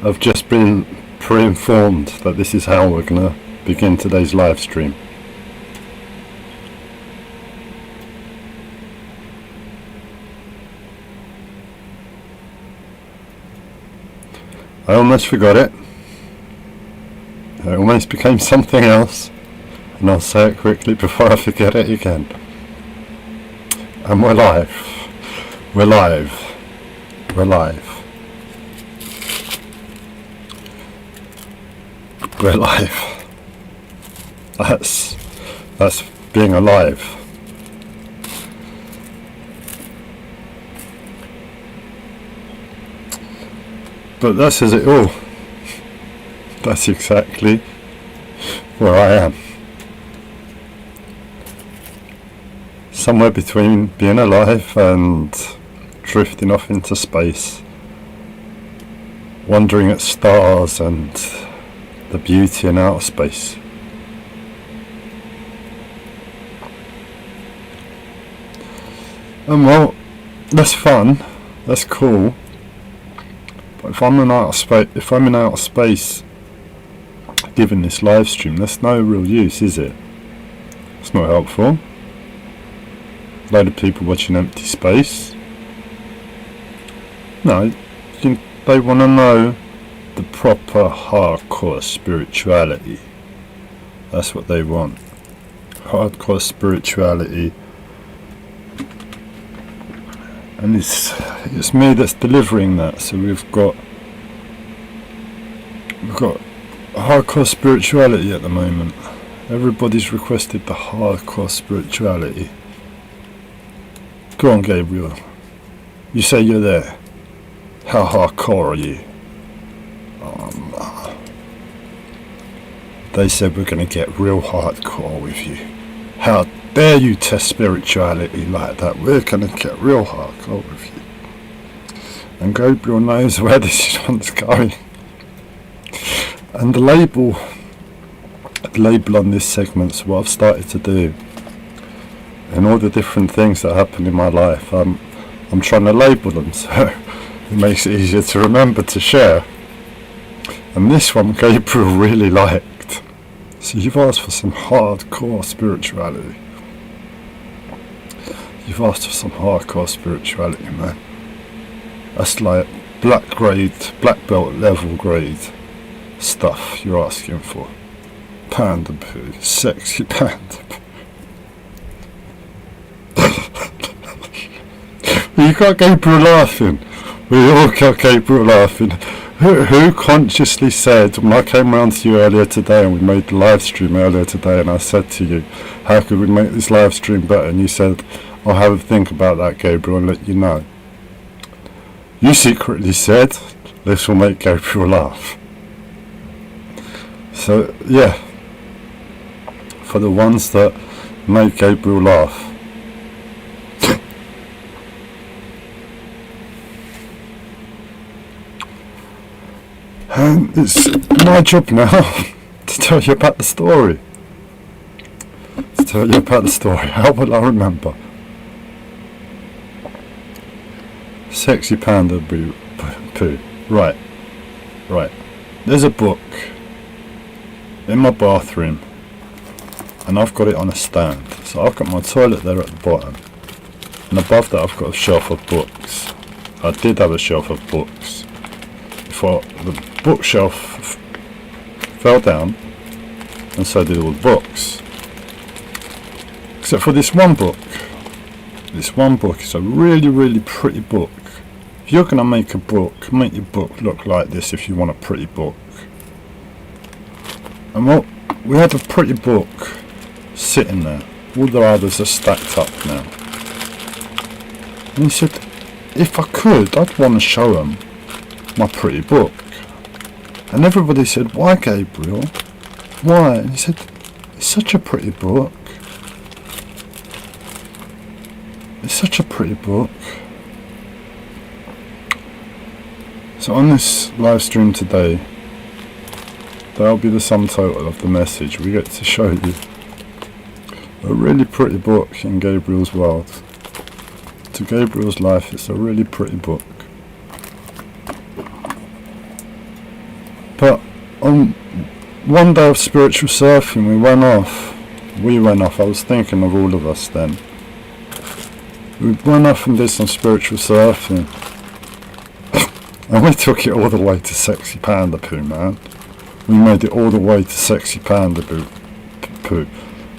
I've just been pre-informed that this is how we're going to begin today's live stream. I almost forgot it. It almost became something else, and I'll say it quickly before I forget it again. And we're live. We're live. We're live. We're live. That's being alive. But that says it all. That's exactly where I am. Somewhere between being alive and drifting off into space, wondering at stars and the beauty in outer space. And well, that's fun, that's cool. But if I'm in outer space giving this live stream, that's no real use, is it? It's not helpful. Load of people watching empty space. No, they want to know the proper hardcore spirituality. That's what they want. Hardcore spirituality. And it's me that's delivering that. So we've got hardcore spirituality at the moment. Everybody's requested the hardcore spirituality. Go on, Gabriel. You say you're there. How hardcore are you? They said we're going to get real hardcore with you. How dare you test spirituality like that? We're going to get real hardcore with you. And Gabriel knows where this one's going. And the label on this segment's what I've started to do. And all the different things that happen in my life, I'm trying to label them so it makes it easier to remember to share. And this one Gabriel really liked. So you've asked for some hardcore spirituality. You've asked for some hardcore spirituality, man. That's like black belt level grade stuff you're asking for. Panda poo, sexy panda poo. You got Gabriel laughing. We all got Gabriel laughing. Who consciously said, when I came round to you earlier today and we made the live stream earlier today and I said to you, how could we make this live stream better? And you said, I'll have a think about that, Gabriel, and let you know. You secretly said, this will make Gabriel laugh. So, yeah. For the ones that made Gabriel laugh. And it's my job now to tell you about the story. How will I remember? Sexy panda poo. Right. There's a book in my bathroom, and I've got it on a stand. So I've got my toilet there at the bottom, and above that I've got a shelf of books. I did have a shelf of books. Before the bookshelf fell down, and so did all the books. Except for this one book. This one book is a really, really pretty book. If you're going to make a book, make your book look like this if you want a pretty book. And well, we had a pretty book sitting there. All the others are stacked up now. And he said, if I could, I'd want to show him my pretty book. And everybody said, why, Gabriel? Why? And he said, it's such a pretty book. It's such a pretty book. So on this live stream today, that'll be the sum total of the message. We get to show you a really pretty book in Gabriel's world. To Gabriel's life, it's a really pretty book. But on one day of spiritual surfing, we went off. I was thinking of all of us then. We went off and did some spiritual surfing. And we took it all the way to Sexy Panda Poo, man. We made it all the way to Sexy Panda Poo.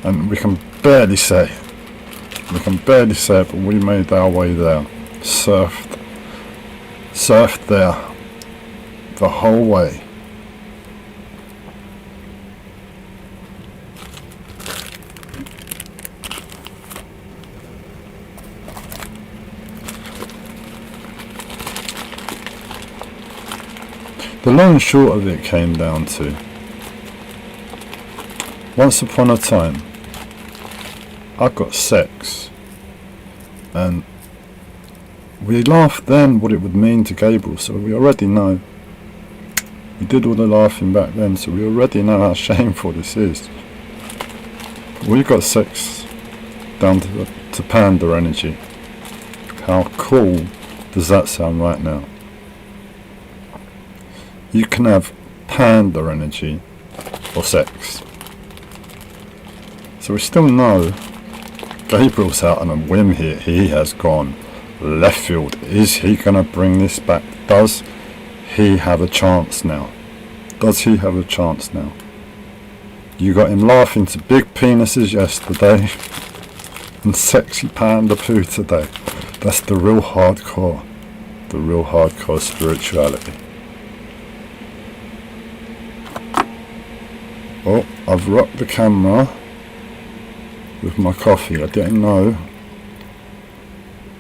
And we can barely say it. But we made our way there. Surfed there the whole way. The long and short of it came down to, once upon a time, I got sex, and we laughed then what it would mean to Gabriel, so we already know. We did all the laughing back then, so we already know how shameful this is. We got sex down to panda energy. How cool does that sound right now? You can have panda energy or sex. So we still know Gabriel's out on a whim here. He has gone left field. Is he going to bring this back? Does he have a chance now? You got him laughing to big penises yesterday and Sexy Panda Poo today. That's the real hardcore spirituality. Oh, I've rocked the camera with my coffee. I didn't know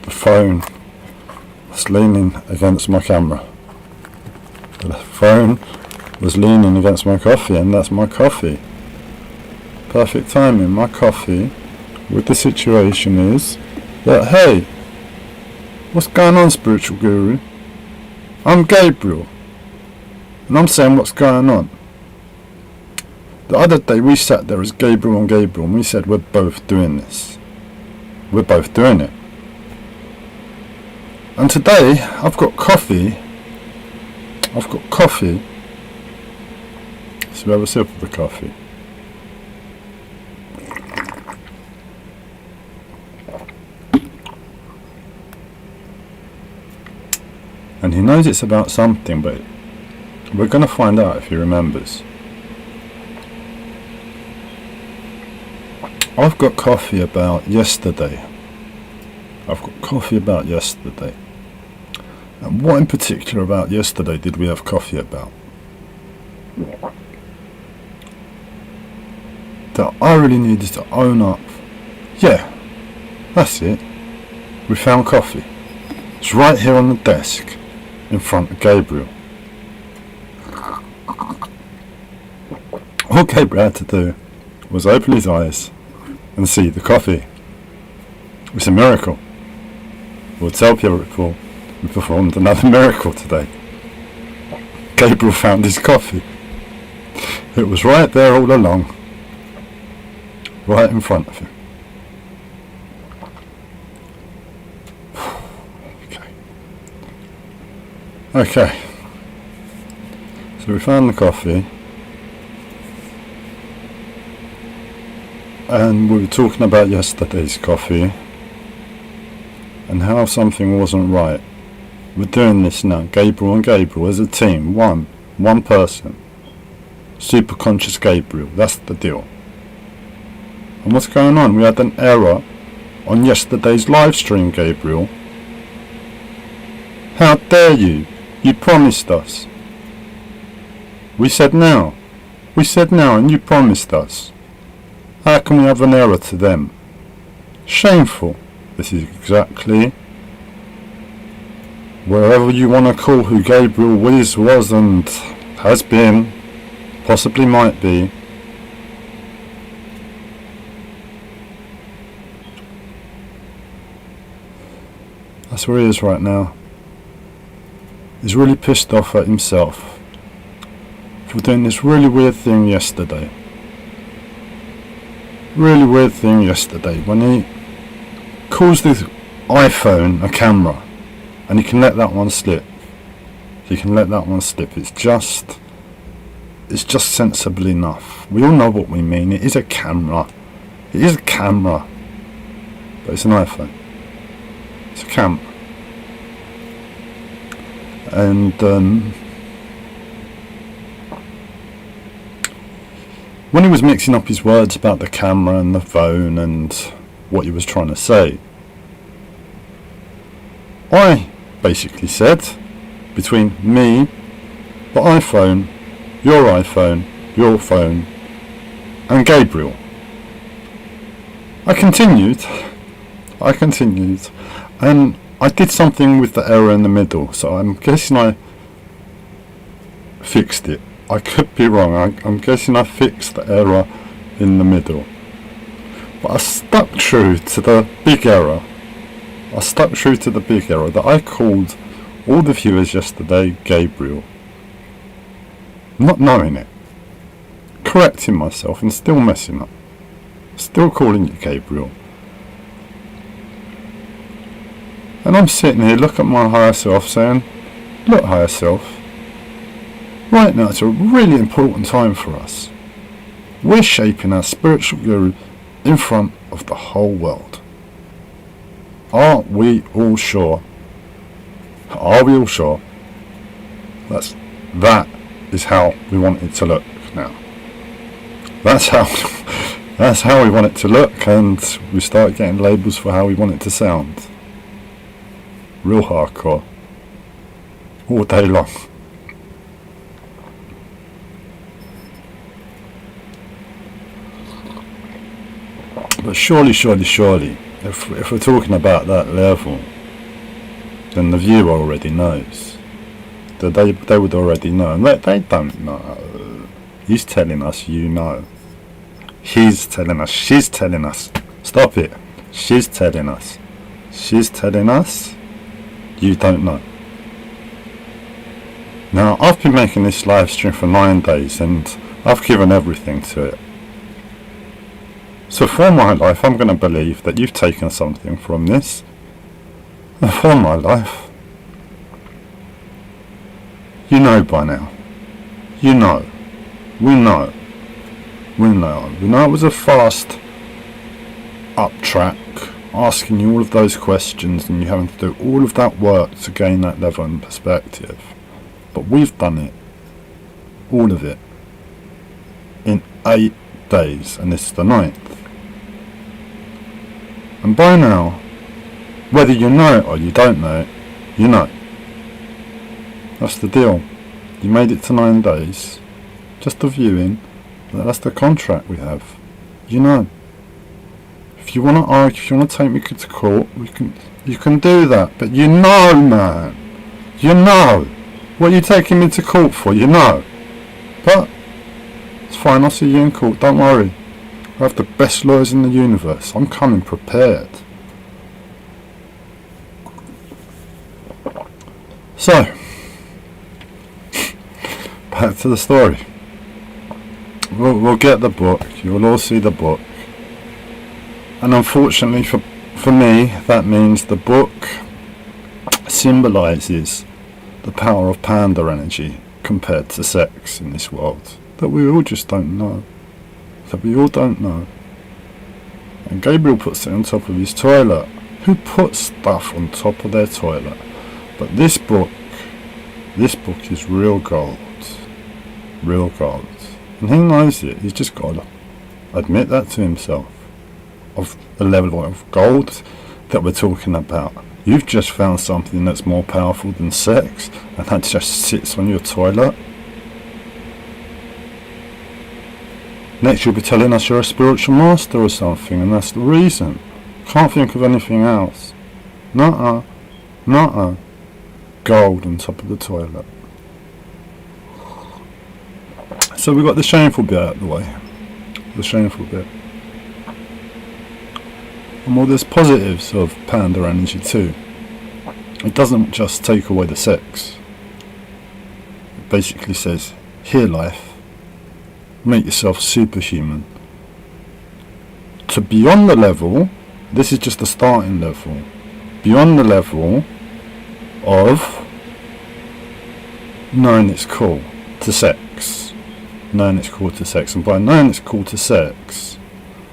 the phone was leaning against my camera. The phone was leaning against my coffee, and that's my coffee. Perfect timing. My coffee with the situation is that, hey, what's going on, spiritual guru? I'm Gabriel, and I'm saying what's going on. The other day we sat there as Gabriel and we said we're both doing this. We're both doing it. And today I've got coffee. So we have a sip of the coffee. And he knows it's about something, but we're going to find out if he remembers. I've got coffee about yesterday. And what in particular about yesterday did we have coffee about? That I really needed to own up. Yeah, that's it. We found coffee. It's right here on the desk in front of Gabriel. All Gabriel had to do was open his eyes and see the coffee. It's a miracle. We'll tell people we performed another miracle today. Gabriel found his coffee. It was right there all along, right in front of him. Okay. So we found the coffee. And we were talking about yesterday's coffee and how something wasn't right. We're doing this now, Gabriel and Gabriel as a team, one person. Super conscious Gabriel, that's the deal. And what's going on? We had an error on yesterday's live stream, Gabriel. How dare you? You promised us. We said now and you promised us. How can we have an error to them? Shameful. This is exactly wherever you want to call who Gabriel was and has been, possibly might be. That's where he is right now. He's really pissed off at himself for doing this really weird thing yesterday. When he calls this iPhone a camera and he can let that one slip. It's just is just sensible enough. We all know what we mean. It is a camera. It is a camera. But it's an iPhone. It's a camera. And when he was mixing up his words about the camera and the phone and what he was trying to say, I basically said, between me, the iPhone, your phone, and Gabriel, I continued, and I did something with the error in the middle, so I'm guessing I fixed it. I could be wrong. I'm guessing I fixed the error in the middle. But I stuck true to the big error. That I called all the viewers yesterday Gabriel. Not knowing it. Correcting myself and still messing up. Still calling you Gabriel. And I'm sitting here, look at my higher self saying, look, higher self, right now it's a really important time for us. We're shaping our spiritual guru in front of the whole world. Are we all sure? That is how we want it to look now. That's how we want it to look, and we start getting labels for how we want it to sound. Real hardcore. All day long. But surely, if we're talking about that level, then the viewer already knows. They would already know. And they don't know. He's telling us, you know. He's telling us, she's telling us. Stop it. She's telling us. You don't know. Now, I've been making this live stream for 9 days and I've given everything to it. So for my life, I'm going to believe that you've taken something from this. And for my life, you know by now. You know. We know. We know it was a fast up track, asking you all of those questions and you having to do all of that work to gain that level and perspective. But we've done it. All of it. In 8 days, and this is the 9th. And by now, whether you know it or you don't know it, you know. That's the deal. You made it to 9 days. Just a viewing. That's the contract we have. You know. If you want to argue, if you want to take me to court, you can do that. But you know, man. You know. What are you taking me to court for? You know. But it's fine. I'll see you in court. Don't worry. I have the best lawyers in the universe. I'm coming prepared. So, back to the story. We'll get the book. You'll all see the book. And unfortunately for me, that means the book symbolises the power of panda energy compared to sex in this world. That we all just don't know. That we all don't know. And Gabriel puts it on top of his toilet. Who puts stuff on top of their toilet? But this book is real gold. Real gold. And he knows it. He's just got to admit that to himself. Of the level of gold that we're talking about. You've just found something that's more powerful than sex, and that just sits on your toilet. Next you'll be telling us you're a spiritual master or something, and that's the reason. Can't think of anything else. Nuh-uh. Gold on top of the toilet. So we got the shameful bit out of the way. The shameful bit. And well, there's positives of panda energy too. It doesn't just take away the sex. It basically says, here life, make yourself superhuman. To beyond the level, this is just the starting level. Beyond the level of knowing it's cool to sex. knowing it's called to sex. And by knowing it's called to sex,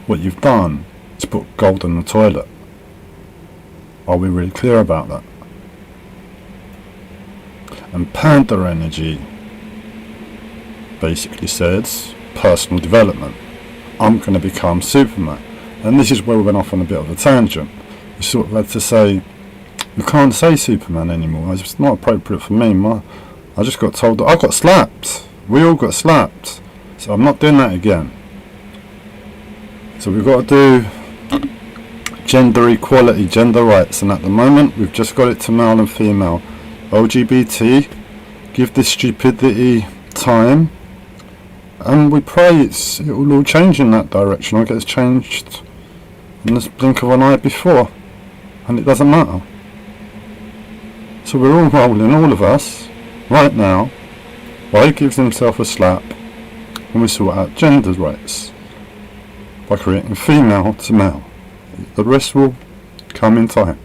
what you've done is put gold in the toilet. Are we really clear about that? And Panther energy basically says personal development. I'm going to become Superman. And this is where we went off on a bit of a tangent. We sort of had to say, you can't say Superman anymore. It's not appropriate for me. I just got told that I got slapped. We all got slapped. So I'm not doing that again. So we've got to do gender equality, gender rights. And at the moment, we've just got it to male and female. LGBT, give this stupidity time. And we pray it will all change in that direction. It gets changed in the blink of an eye before. And it doesn't matter. So we're all rolling, all of us, right now, while he gives himself a slap, and we sort out gender rights by creating female to male. The rest will come in time.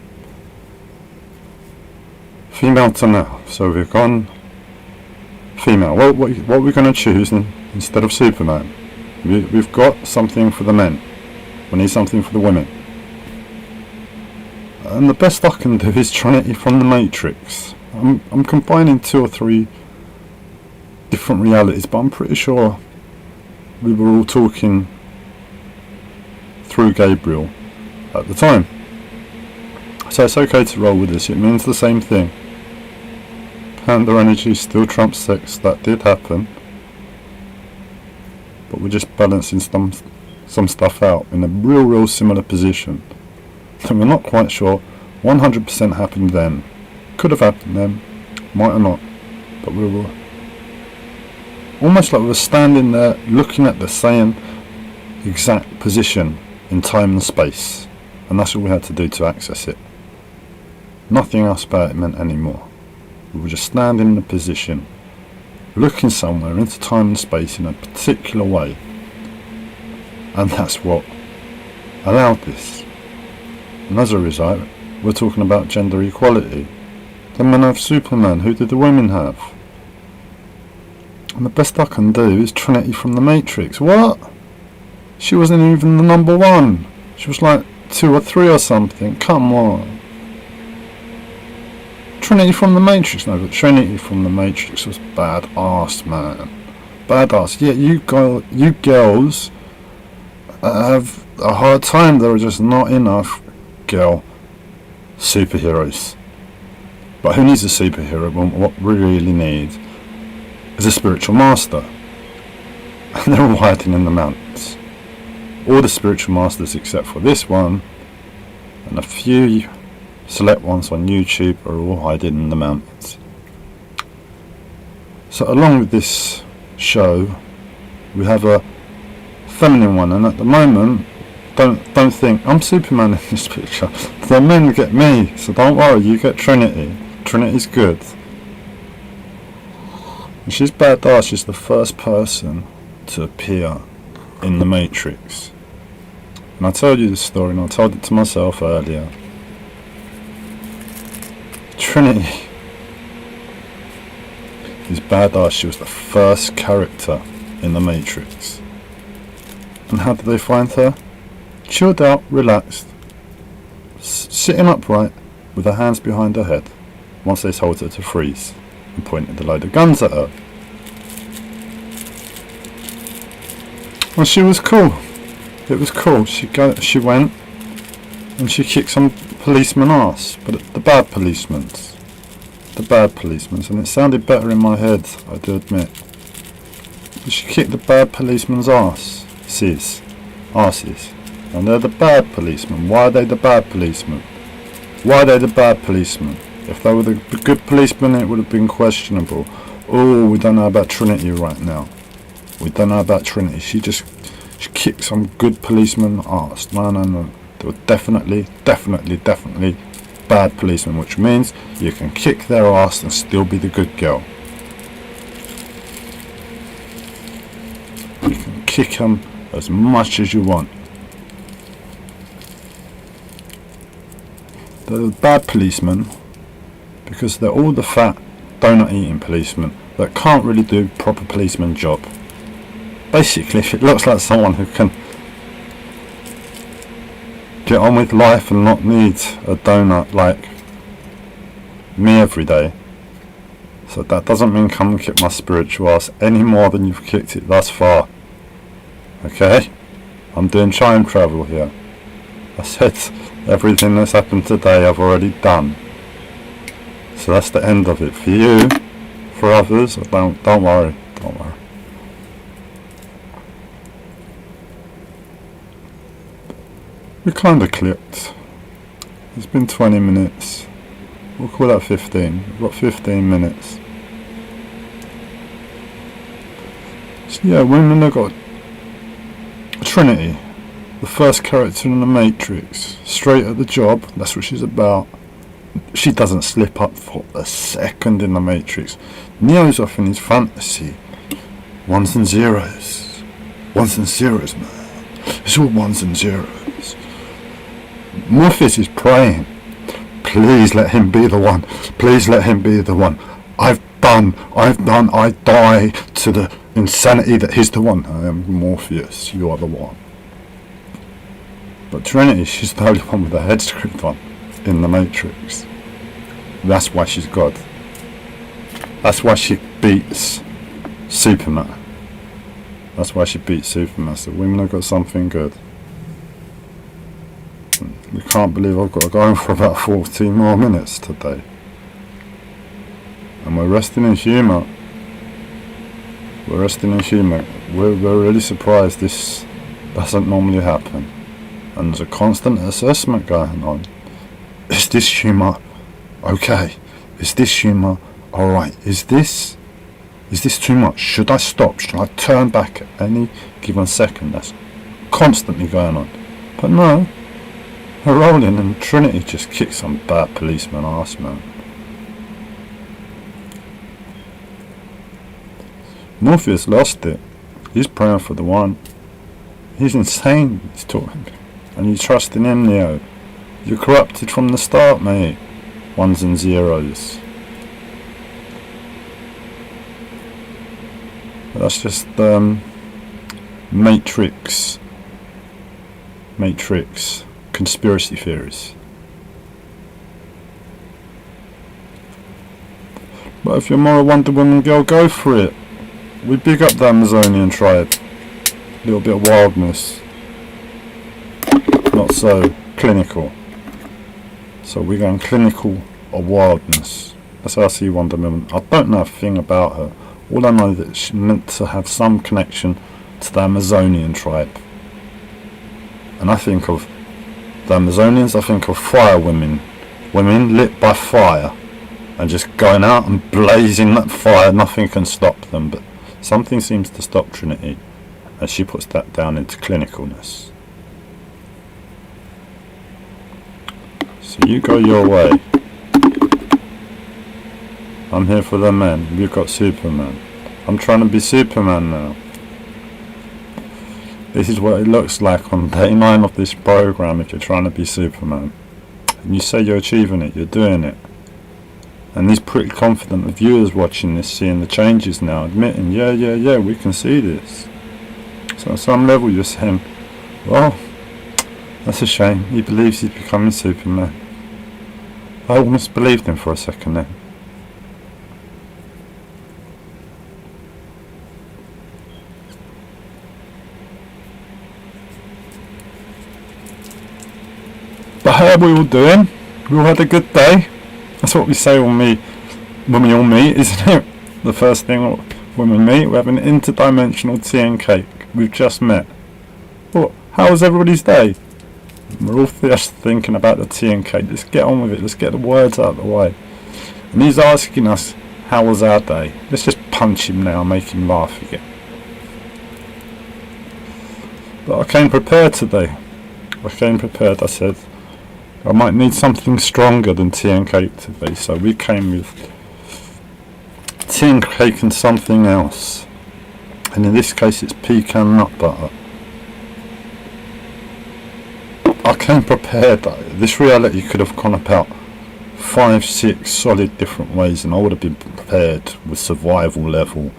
Female to male. So we've gone female. What are we going to choose instead of Superman? We've got something for the men. We need something for the women. And the best I can do is Trinity from the Matrix. I'm combining 2 or 3 different realities, but I'm pretty sure we were all talking through Gabriel at the time. So it's okay to roll with this. It means the same thing. Panther energy still trumps sex. That did happen. But we're just balancing some stuff out in a real similar position. And we're not quite sure 100% happened then. Could have happened then, might have not. But we were almost like we were standing there looking at the same exact position in time and space. And that's all we had to do to access it. Nothing else about it meant any more. We were just standing in a position, looking somewhere into time and space in a particular way. And that's what allowed this. And as a result, we're talking about gender equality. The men have Superman. Who did the women have? And the best I can do is Trinity from the Matrix. What? She wasn't even the number 1. She was like 2 or 3 or something. Come on. Trinity from the Matrix. No, but Trinity from the Matrix was badass, man. Badass. Yeah, you girls have a hard time. There are just not enough girl superheroes. But who needs a superhero when what we really need is a spiritual master? And they're all hiding in the mountains. All the spiritual masters except for this one and a few select ones on YouTube are all hiding in the mountains. So along with this show we have a feminine one, and at the moment don't think I'm Superman in this picture. The men get me, so don't worry, you get Trinity. Trinity's good. And she's badass. She's the first person to appear in the Matrix. And I told you this story, and I told it to myself earlier. Trinity is badass. She was the first character in the Matrix. And how did they find her? Chilled out, relaxed, sitting upright with her hands behind her head once they told her to freeze and pointed a load of guns at her. Well, she was cool. It was cool. She went and she kicked some policeman ass, but the bad policeman's. And it sounded better in my head, I do admit. But she kicked the bad policeman's ass. Asses. And they're the bad policemen. Why are they the bad policemen? Why are they the bad policemen? If they were the good policemen, it would have been questionable. Oh, we don't know about Trinity right now. We don't know about Trinity. She kicked some good policeman ass. No. They were definitely bad policemen, which means you can kick their ass and still be the good girl. You can kick them as much as you want. They're the bad policemen because they're all the fat donut eating policemen that can't really do proper policeman job. basically, if it looks like someone who can get on with life and not need a donut like me every day, so that doesn't mean come and kick my spiritual ass any more than you've kicked it thus far. Okay? I'm doing time travel here. I said everything that's happened today I've already done. So that's the end of it. For you, for others, don't worry. Don't worry. We kind of clicked. It's been 20 minutes. We'll call that 15. We've got 15 minutes. So yeah, women have got Trinity, the first character in the Matrix, straight at the job. That's what she's about. She doesn't slip up for a second in the Matrix. Neo's off in his fantasy. Ones and zeros. Ones and zeros, man. It's all ones and zeros. Morpheus is praying. Please let him be the one. Please let him be the one. I've done. I die to the insanity that he's the one. I am Morpheus. You are the one. But Trinity, she's the only one with the head screwed on in the Matrix. That's why she's God. That's why she beats Superman. That's why she beats Superman. So women have got something good. We can't believe I've got to go on for about 14 more minutes today. And we're resting in humour. We're resting in humour. We're really surprised this doesn't normally happen. And there's a constant assessment going on. Is this humour okay? Is this humour alright? Is this too much? Should I stop? Should I turn back at any given second? That's constantly going on. But no, we're rolling, and Trinity just kicks some bad policeman ass, man. Morpheus lost it. He's praying for the one. He's insane. He's talking. And you trust in him, Neo. You're corrupted from the start, mate. Ones and zeros. That's just Matrix conspiracy theories. But if you're more a Wonder Woman girl, go for it. We big up the Amazonian tribe. A little bit of wildness. Not so clinical. So we're going clinical or wildness. That's how I see Wonder Woman. I don't know a thing about her. All I know is that she's meant to have some connection to the Amazonian tribe. And I think of the Amazonians, I think of fire women. Women lit by fire. And just going out and blazing that fire. Nothing can stop them. But something seems to stop Trinity. And she puts that down into clinicalness. So you go your way. I'm here for the men. You've got Superman. I'm trying to be Superman now. This is what it looks like on day 9 of this program if you're trying to be Superman. And you say you're achieving it, you're doing it. And he's pretty confident the viewers watching this, seeing the changes now, admitting, yeah, we can see this. So on some level you're saying, well, that's a shame. He believes he's becoming Superman. I almost believed him for a second then. But how are we all doing? We all had a good day? That's what we say when we all meet, isn't it? The first thing when we meet, we have an interdimensional tea and cake. We've just met. Well, how was everybody's day? We're all just thinking about the tea and cake. Let's get on with it. Let's get the words out of the way. And he's asking us, how was our day? Let's just punch him now and make him laugh again. But I came prepared today. I said, I might need something stronger than tea and cake today. So we came with tea and cake and something else. And in this case it's pecan nut butter. I came prepared. This reality could have gone about 5-6 solid different ways, and I would have been prepared with survival level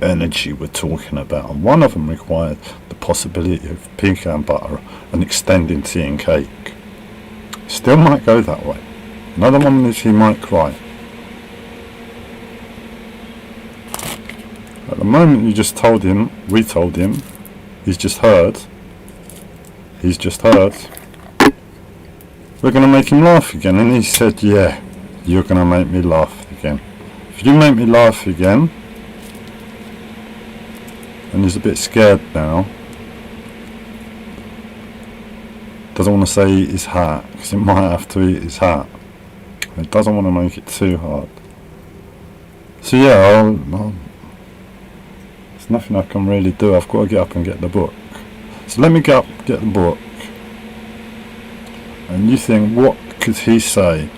energy we're talking about, and one of them required the possibility of pecan butter and extending tea and cake. Still might go that way. Another one is he might cry. At the moment we told him, he's just heard, we're going to make him laugh again, and he said, yeah, you're going to make me laugh again. If you make me laugh again, and he's a bit scared now, doesn't want to say eat his hat, because he might have to eat his hat. He doesn't want to make it too hard. So yeah, there's nothing I can really do. I've got to get up and get the book. So let me get up, get the book. And you think, what could he say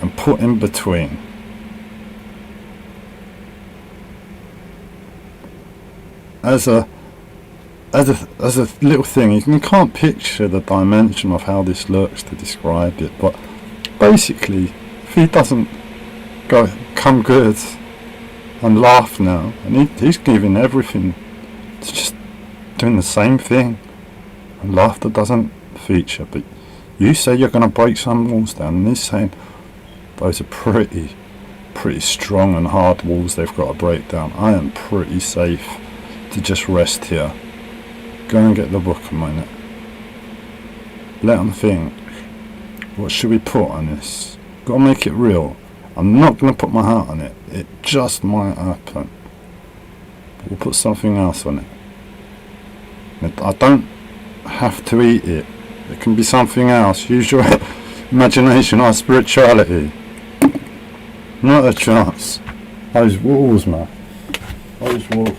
and put in between? As a little thing, you can't picture the dimension of how this looks to describe it, but basically, if he doesn't come good and laugh now, and he's giving everything to just doing the same thing, and laughter doesn't feature, but you say you're going to break some walls down, and he's saying those are pretty strong and hard walls they've got to break down. I am pretty safe to just rest here. Go and get the book a minute. Let them think. What should we put on this? Got to make it real. I'm not going to put my heart on it. It just might happen. But we'll put something else on it. I don't have to eat it. It can be something else. Use your imagination or spirituality. Not a chance. Those walls, man. Those walls.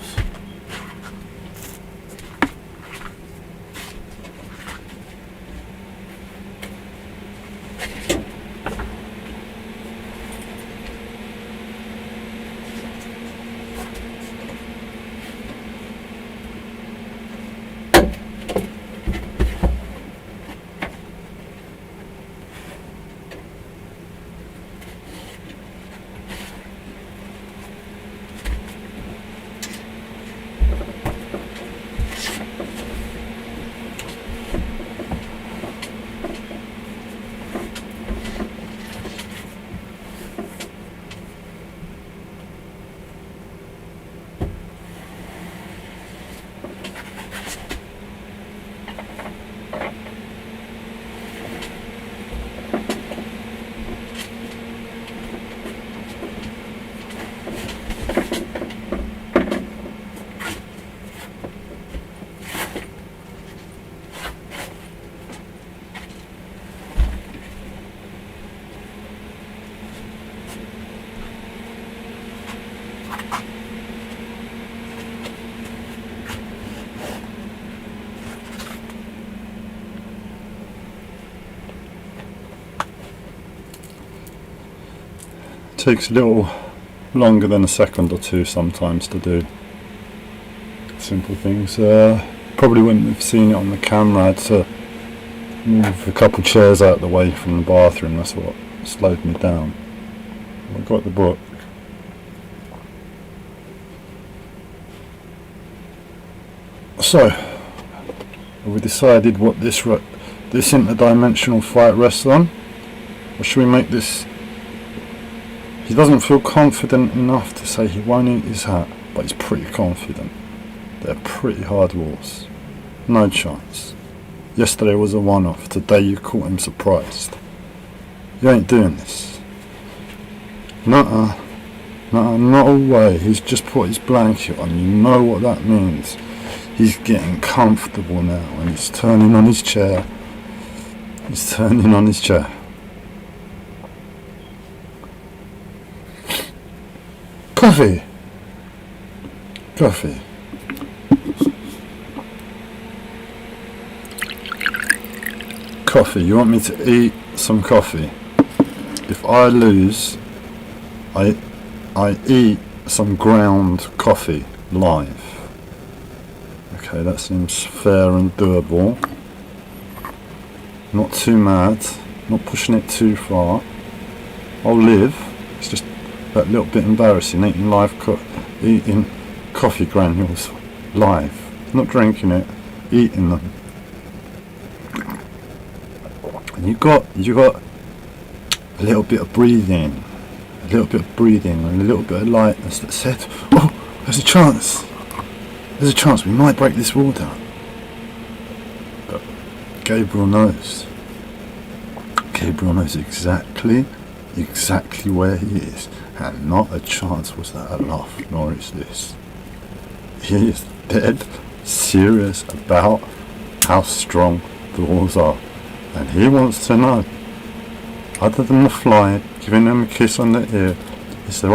Takes a little longer than a second or two sometimes to do simple things. Probably wouldn't have seen it on the camera. I had to move a couple chairs out of the way from the bathroom. That's what slowed me down. I got the book. So we decided what this interdimensional fight rests on. Or should we make this? He doesn't feel confident enough to say he won't eat his hat, but he's pretty confident. They're pretty hard walls. No chance. Yesterday was a one-off. Today you caught him surprised. You ain't doing this. Nuh-uh. Not a way. He's just put his blanket on. You know what that means. He's getting comfortable now, and he's turning on his chair. Coffee. You want me to eat some coffee? If I lose, I eat some ground coffee live. Okay, that seems fair and doable. Not too mad, not pushing it too far. I'll live. It's just that little bit embarrassing, eating coffee granules live, not drinking it, eating them. And you got a little bit of breathing, and a little bit of lightness that said, oh, there's a chance we might break this wall down. But Gabriel knows exactly where he is, and not a chance was that a laugh, nor is this. He is dead serious about how strong the walls are, and he wants to know, other than the fly giving him a kiss on the ear, is there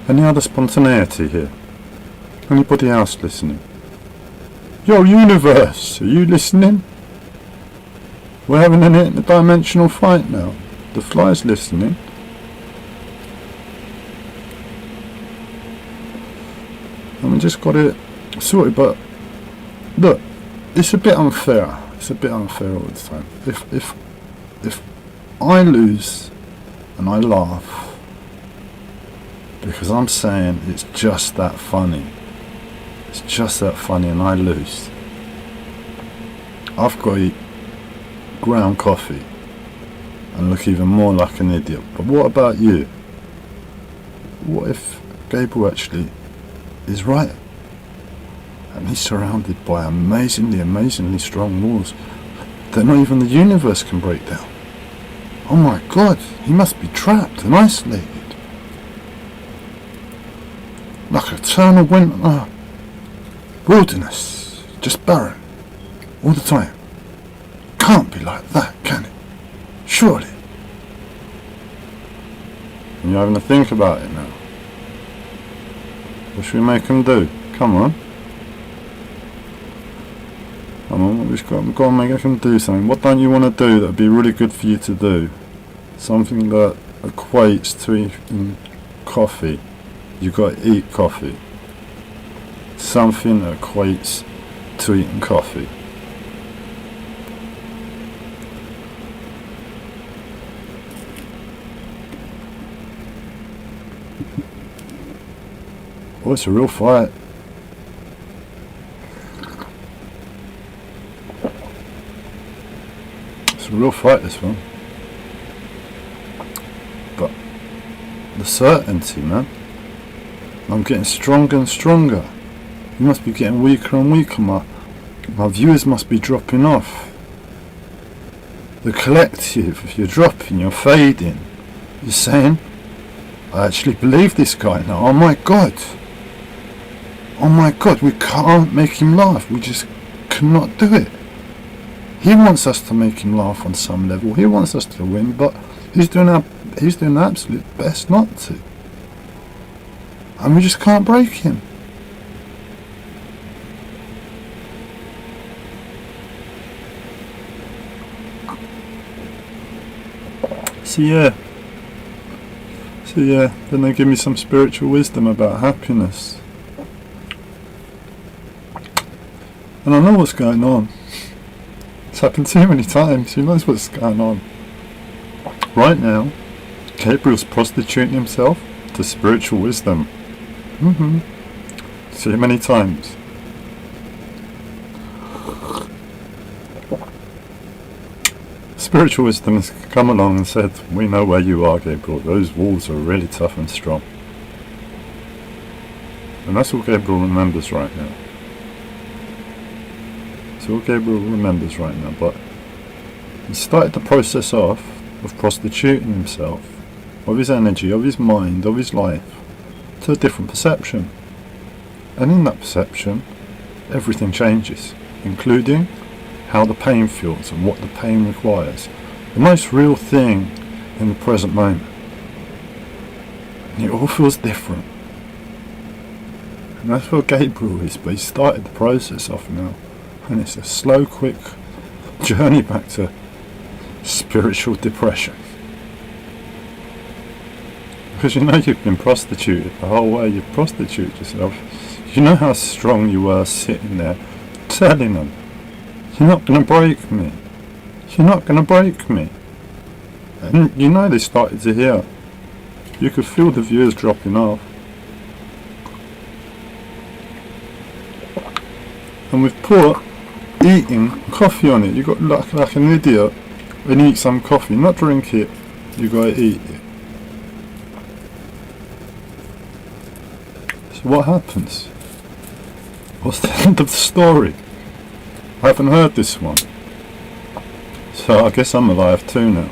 any other spontaneity here? Anybody else listening? Yo, universe, are you listening? We're having an interdimensional fight now. The fly's listening. And we just got it sorted, but look, it's a bit unfair. It's a bit unfair all the time. If I lose and I laugh because I'm saying it's just that funny. It's just that funny, and I lose. I've got to eat ground coffee and look even more like an idiot. But what about you? What if Gabriel actually is right, and he's surrounded by amazingly strong walls that not even the universe can break down? Oh my God, he must be trapped and isolated, like eternal winter wilderness, just barren all the time. Can't be like that, can it? Surely. And you're having to think about it now. What should we make him do? Come on. We've got to make him do something. What don't you want to do that would be really good for you to do? Something that equates to eating coffee. You've got to eat coffee. Something that equates to eating coffee. Oh, it's a real fight. It's a real fight, this one. But the certainty, man. I'm getting stronger and stronger. You must be getting weaker and weaker. My viewers must be dropping off. The collective, you're dropping, you're fading. You're saying, I actually believe this guy now. Oh my God, we can't make him laugh. We just cannot do it. He wants us to make him laugh on some level. He wants us to win, but he's doing the absolute best not to. And we just can't break him. So yeah, then they give me some spiritual wisdom about happiness. And I know what's going on. It's happened too many times. Who knows what's going on? Right now, Gabriel's prostituting himself to spiritual wisdom. Too many times. Spiritual wisdom has come along and said, we know where you are, Gabriel. Those walls are really tough and strong. And that's all Gabriel remembers right now. That's all Gabriel remembers right now. But he started the process off of prostituting himself, of his energy, of his mind, of his life, to a different perception. And in that perception, everything changes, including how the pain feels and what the pain requires. The most real thing in the present moment. And it all feels different. And that's where Gabriel is, but he started the process off now. And it's a slow, quick journey back to spiritual depression. Because you know you've been prostituted the whole way. You've prostituted yourself. You know how strong you were sitting there telling them, you're not going to break me. You're not going to break me. And you know they started to hear You could feel the viewers dropping off. And we've put eating coffee on it. You got like an idiot and eat some coffee, not drink it. You gotta eat it. So what happens? What's the end of the story? I haven't heard this one. So I guess I'm alive too now.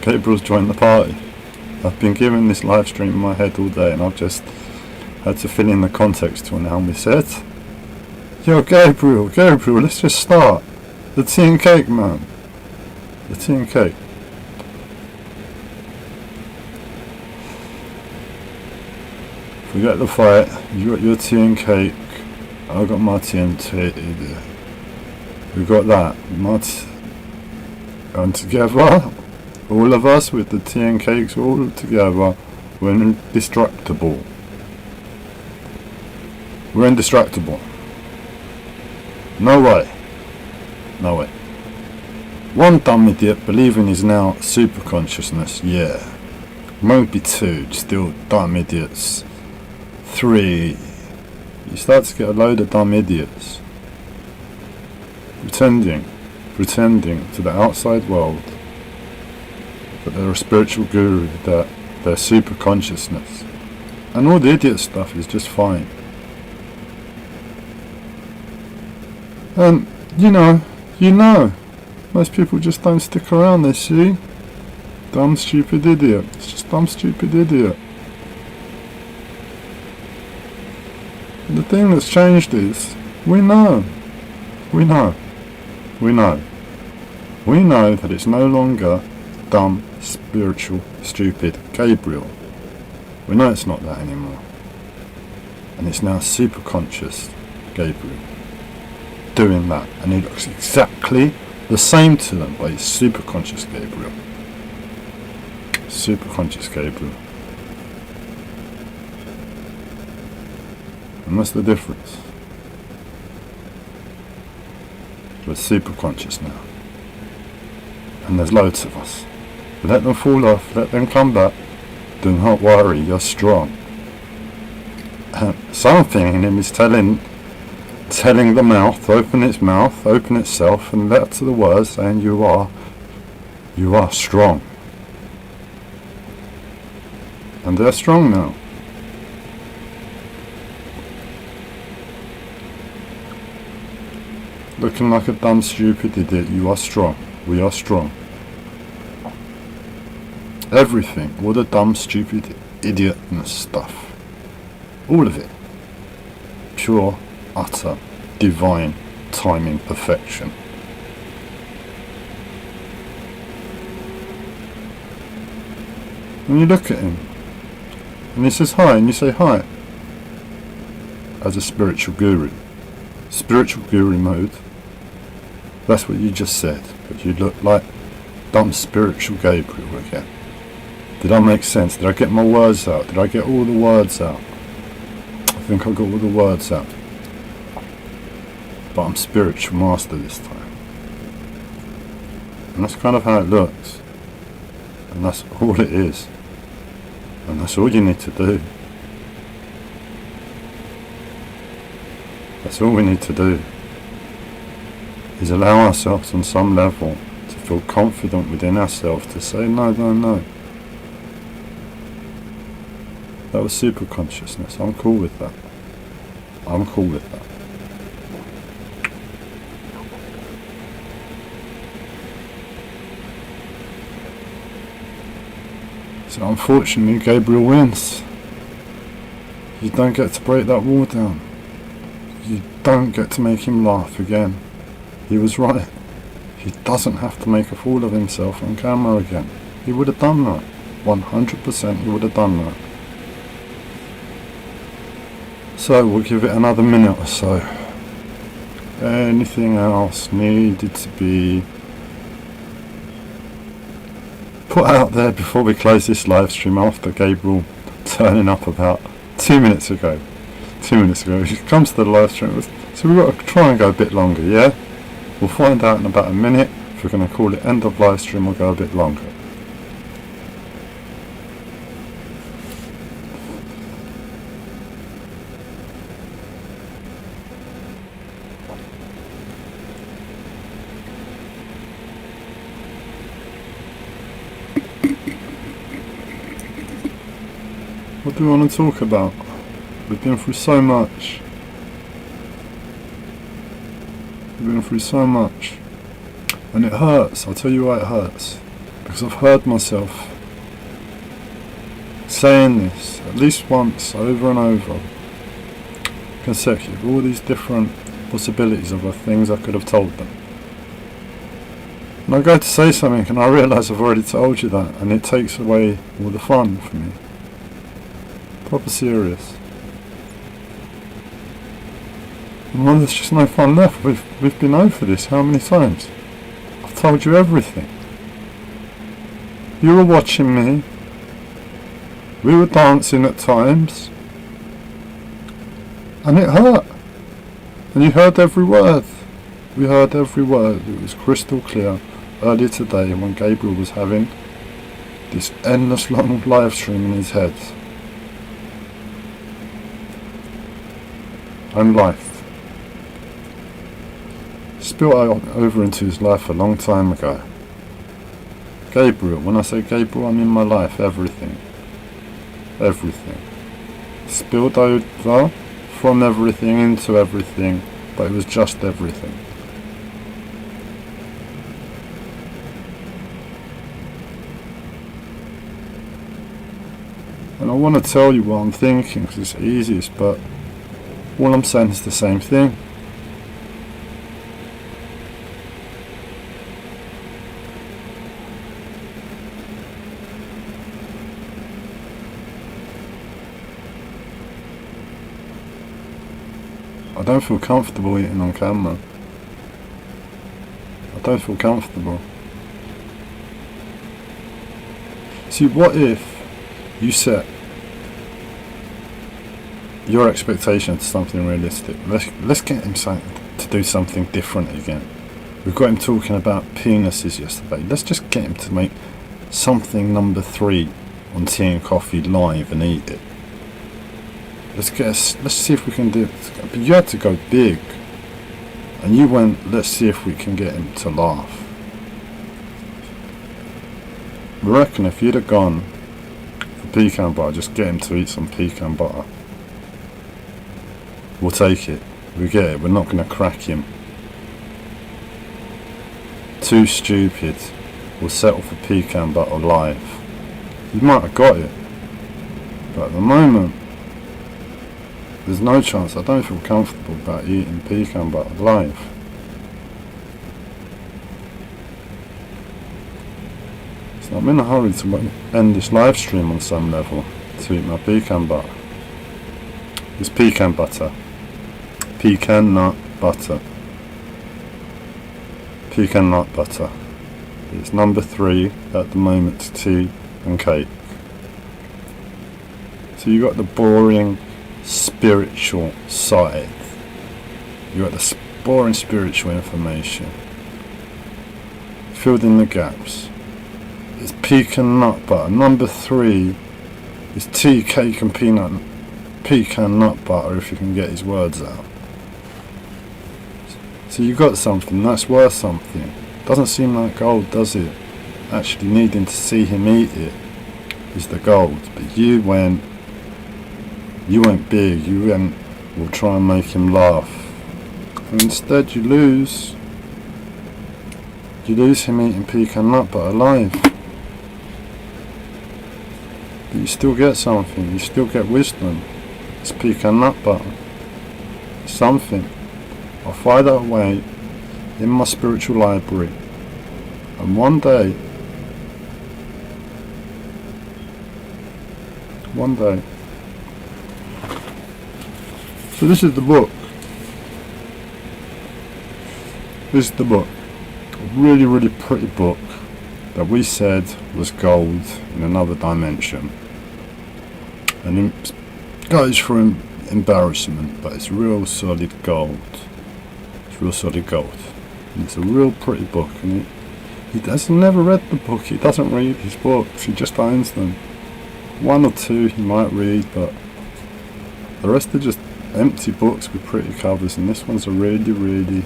Gabriel's joined the party. I've been given this live stream in my head all day and I've just had to fill in the context to what we said. Yo, Gabriel, let's just start. The tea and cake, man. The tea and cake. Forget the fight. You got your tea and cake. I got my tea and cake. We got that. And together, all of us with the tea and cakes all together, we're indestructible. We're indestructible. No way. No way. One dumb idiot believing he's now super consciousness, yeah. Maybe two, still dumb idiots. 3. You start to get a load of dumb idiots. Pretending to the outside world that they're a spiritual guru, that they're super consciousness. And all the idiot stuff is just fine. And, you know, most people just don't stick around, they see. Dumb, stupid idiot. It's just dumb, stupid idiot. And the thing that's changed is, we know that it's no longer dumb, spiritual, stupid Gabriel. We know it's not that anymore. And it's now super conscious Gabriel doing that, and he looks exactly the same to them, but he's super conscious Gabriel. Super conscious Gabriel. And that's the difference. We're super conscious now. And there's loads of us. Let them fall off, let them come back. Do not worry, you're strong. Something in him is telling the mouth, open itself and let to the words saying you are strong. And they're strong now. Looking like a dumb stupid idiot, you are strong. We are strong. Everything, all the dumb stupid idiotness stuff. All of it. Pure, utter, divine timing perfection. And you look at him and he says hi and you say hi. As a spiritual guru. Spiritual guru mode. That's what you just said. But you look like dumb spiritual Gabriel again. Did I make sense? Did I get my words out? Did I get all the words out? I think I got all the words out. But I'm spiritual master this time. And that's kind of how it looks. And that's all it is. And that's all you need to do. That's all we need to do. Is allow ourselves on some level to feel confident within ourselves to say no. That was super consciousness. I'm cool with that. I'm cool with that. So unfortunately Gabriel wins. You don't get to break that wall down. You don't get to make him laugh again. He was right. He doesn't have to make a fool of himself on camera again. He would have done that. 100% he would have done that. So we'll give it another minute or so. Anything else needed to be put out there before we close this live stream after Gabriel turning up about 2 minutes ago? 2 minutes ago. He comes to the live stream. So we've got to try and go a bit longer, yeah? We'll find out in about a minute if we're going to call it end of live stream or go a bit longer. What do we want to talk about? We've been through so much. We've been through so much. And it hurts, I'll tell you why it hurts. Because I've heard myself saying this at least once, over and over, consecutive, all these different possibilities of the things I could have told them. And I go to say something and I realise I've already told you that, and it takes away all the fun for me. Proper serious. And well, there's just no fun left. We've been over this how many times? I've told you everything. You were watching me. We were dancing at times. And it hurt. And you heard every word. We heard every word. It was crystal clear earlier today when Gabriel was having this endless long live stream in his head. And life. Spilled over into his life a long time ago. Gabriel, when I say Gabriel, I mean my life, everything. Everything. Spilled over from everything into everything, but it was just everything. And I want to tell you what I'm thinking because it's easiest, but all I'm saying is the same thing. I don't feel comfortable eating on camera. I don't feel comfortable. See, what if you set your expectation to something realistic? Let's get him to do something different again. We've got him talking about penises yesterday. Let's just get him to make something number 3 on Tea and Coffee live and eat it. Let's see if we can do it. But you had to go big. And you went, let's see if we can get him to laugh. I reckon if you'd have gone for pecan butter, just get him to eat some pecan butter. We'll take it. We get it. We're not going to crack him. Too stupid. We'll settle for pecan butter live. You might have got it. But at the moment, there's no chance. I don't feel comfortable about eating pecan butter live. So I'm in a hurry to end this live stream on some level to eat my pecan butter. It's pecan butter. Pecan nut butter. Pecan nut butter. It's number 3 at the moment to tea and cake. So you got the boring spiritual side. You got the boring spiritual information. Filled in the gaps. It's pecan nut butter. Number 3 is tea, cake and pecan nut butter, if you can get his words out. So you got something that's worth something. Doesn't seem like gold, does it? Actually needing to see him eat it is the gold. But you went big. You went, we'll try and make him laugh. And instead you lose him eating pecan nut butter live. But you still get something. You still get wisdom. It's pecan nut butter. Something. I'll file that away in my spiritual library. And one day, so this is the book. This is the book. A really, really pretty book that we said was gold in another dimension. And it goes for embarrassment, but it's real solid gold. It's real solid gold. And it's a real pretty book, and he has never read the book. He doesn't read his books, he just owns them. 1 or 2 he might read, but the rest are just empty books with pretty covers, and this one's a really, really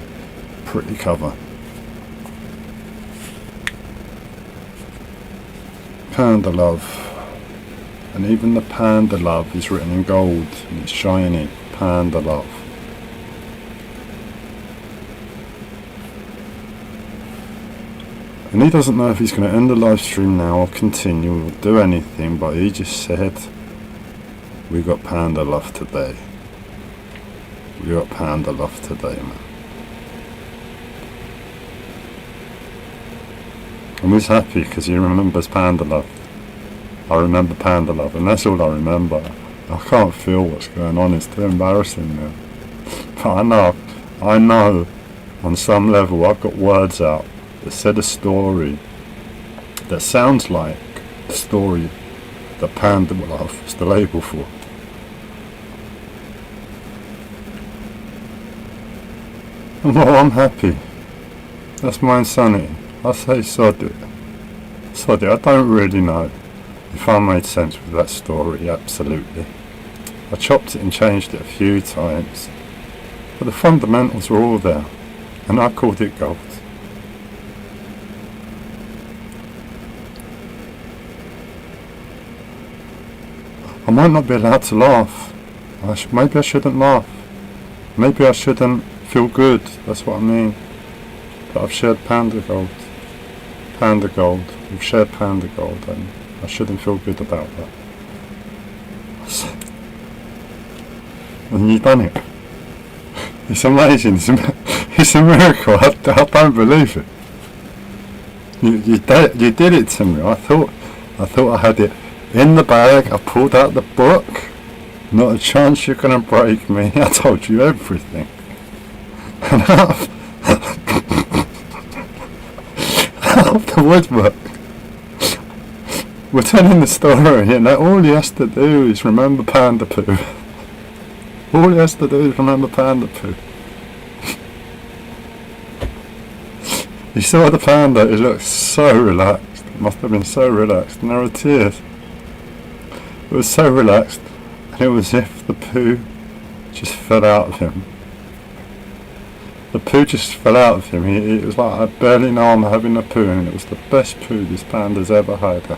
pretty cover. Panda love. And even the Panda Love is written in gold and it's shiny. Panda Love. And he doesn't know if he's going to end the live stream now or continue or do anything, but he just said, we got Panda Love today. We got Panda Love today, man. And he's happy because he remembers Panda Love. I remember Panda Love, and that's all I remember. I can't feel what's going on, it's too embarrassing now. But I know, on some level I've got words out that said a story that sounds like the story that Panda Love was the label for. And well, I'm happy. That's my insanity. I say sod it. Sod it. I don't really know if I made sense with that story, absolutely. I chopped it and changed it a few times, but the fundamentals were all there, and I called it gold. I might not be allowed to laugh. Maybe I shouldn't laugh. Maybe I shouldn't feel good, that's what I mean. But I've shared Panda Gold. Panda Gold. We've shared Panda Gold, and I shouldn't feel good about that. And you've done it. It's amazing. It's a miracle. I don't believe it. You did it to me. I thought I had it in the bag. I pulled out the book. Not a chance you're gonna break me. I told you everything. And out of the woodwork, we're telling the story, and all he has to do is remember Panda Poo. All he has to do is remember Panda Poo. He saw the panda, he looked so relaxed. It must have been so relaxed, and there were tears. It was so relaxed, and it was as if the poo just fell out of him. The poo just fell out of him. It was like, I barely know I'm having a poo, and it was the best poo this panda's ever had.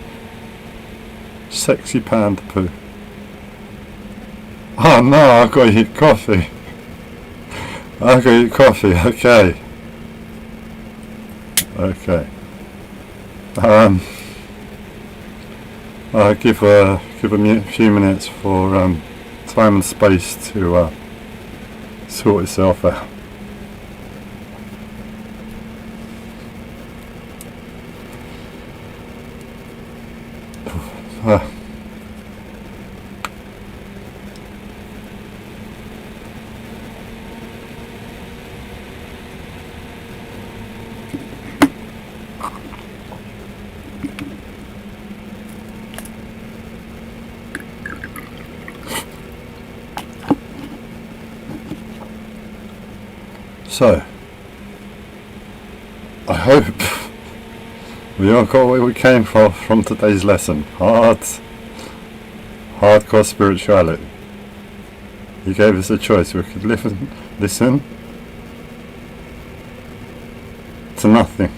Sexy Panda Poo. Oh no, I've got to eat coffee. I've got to eat coffee, okay. Okay. I'll give a few minutes for time and space to sort itself out. So, I hope we all got where we came from today's lesson. Hardcore spirituality. He gave us a choice. We could listen to nothing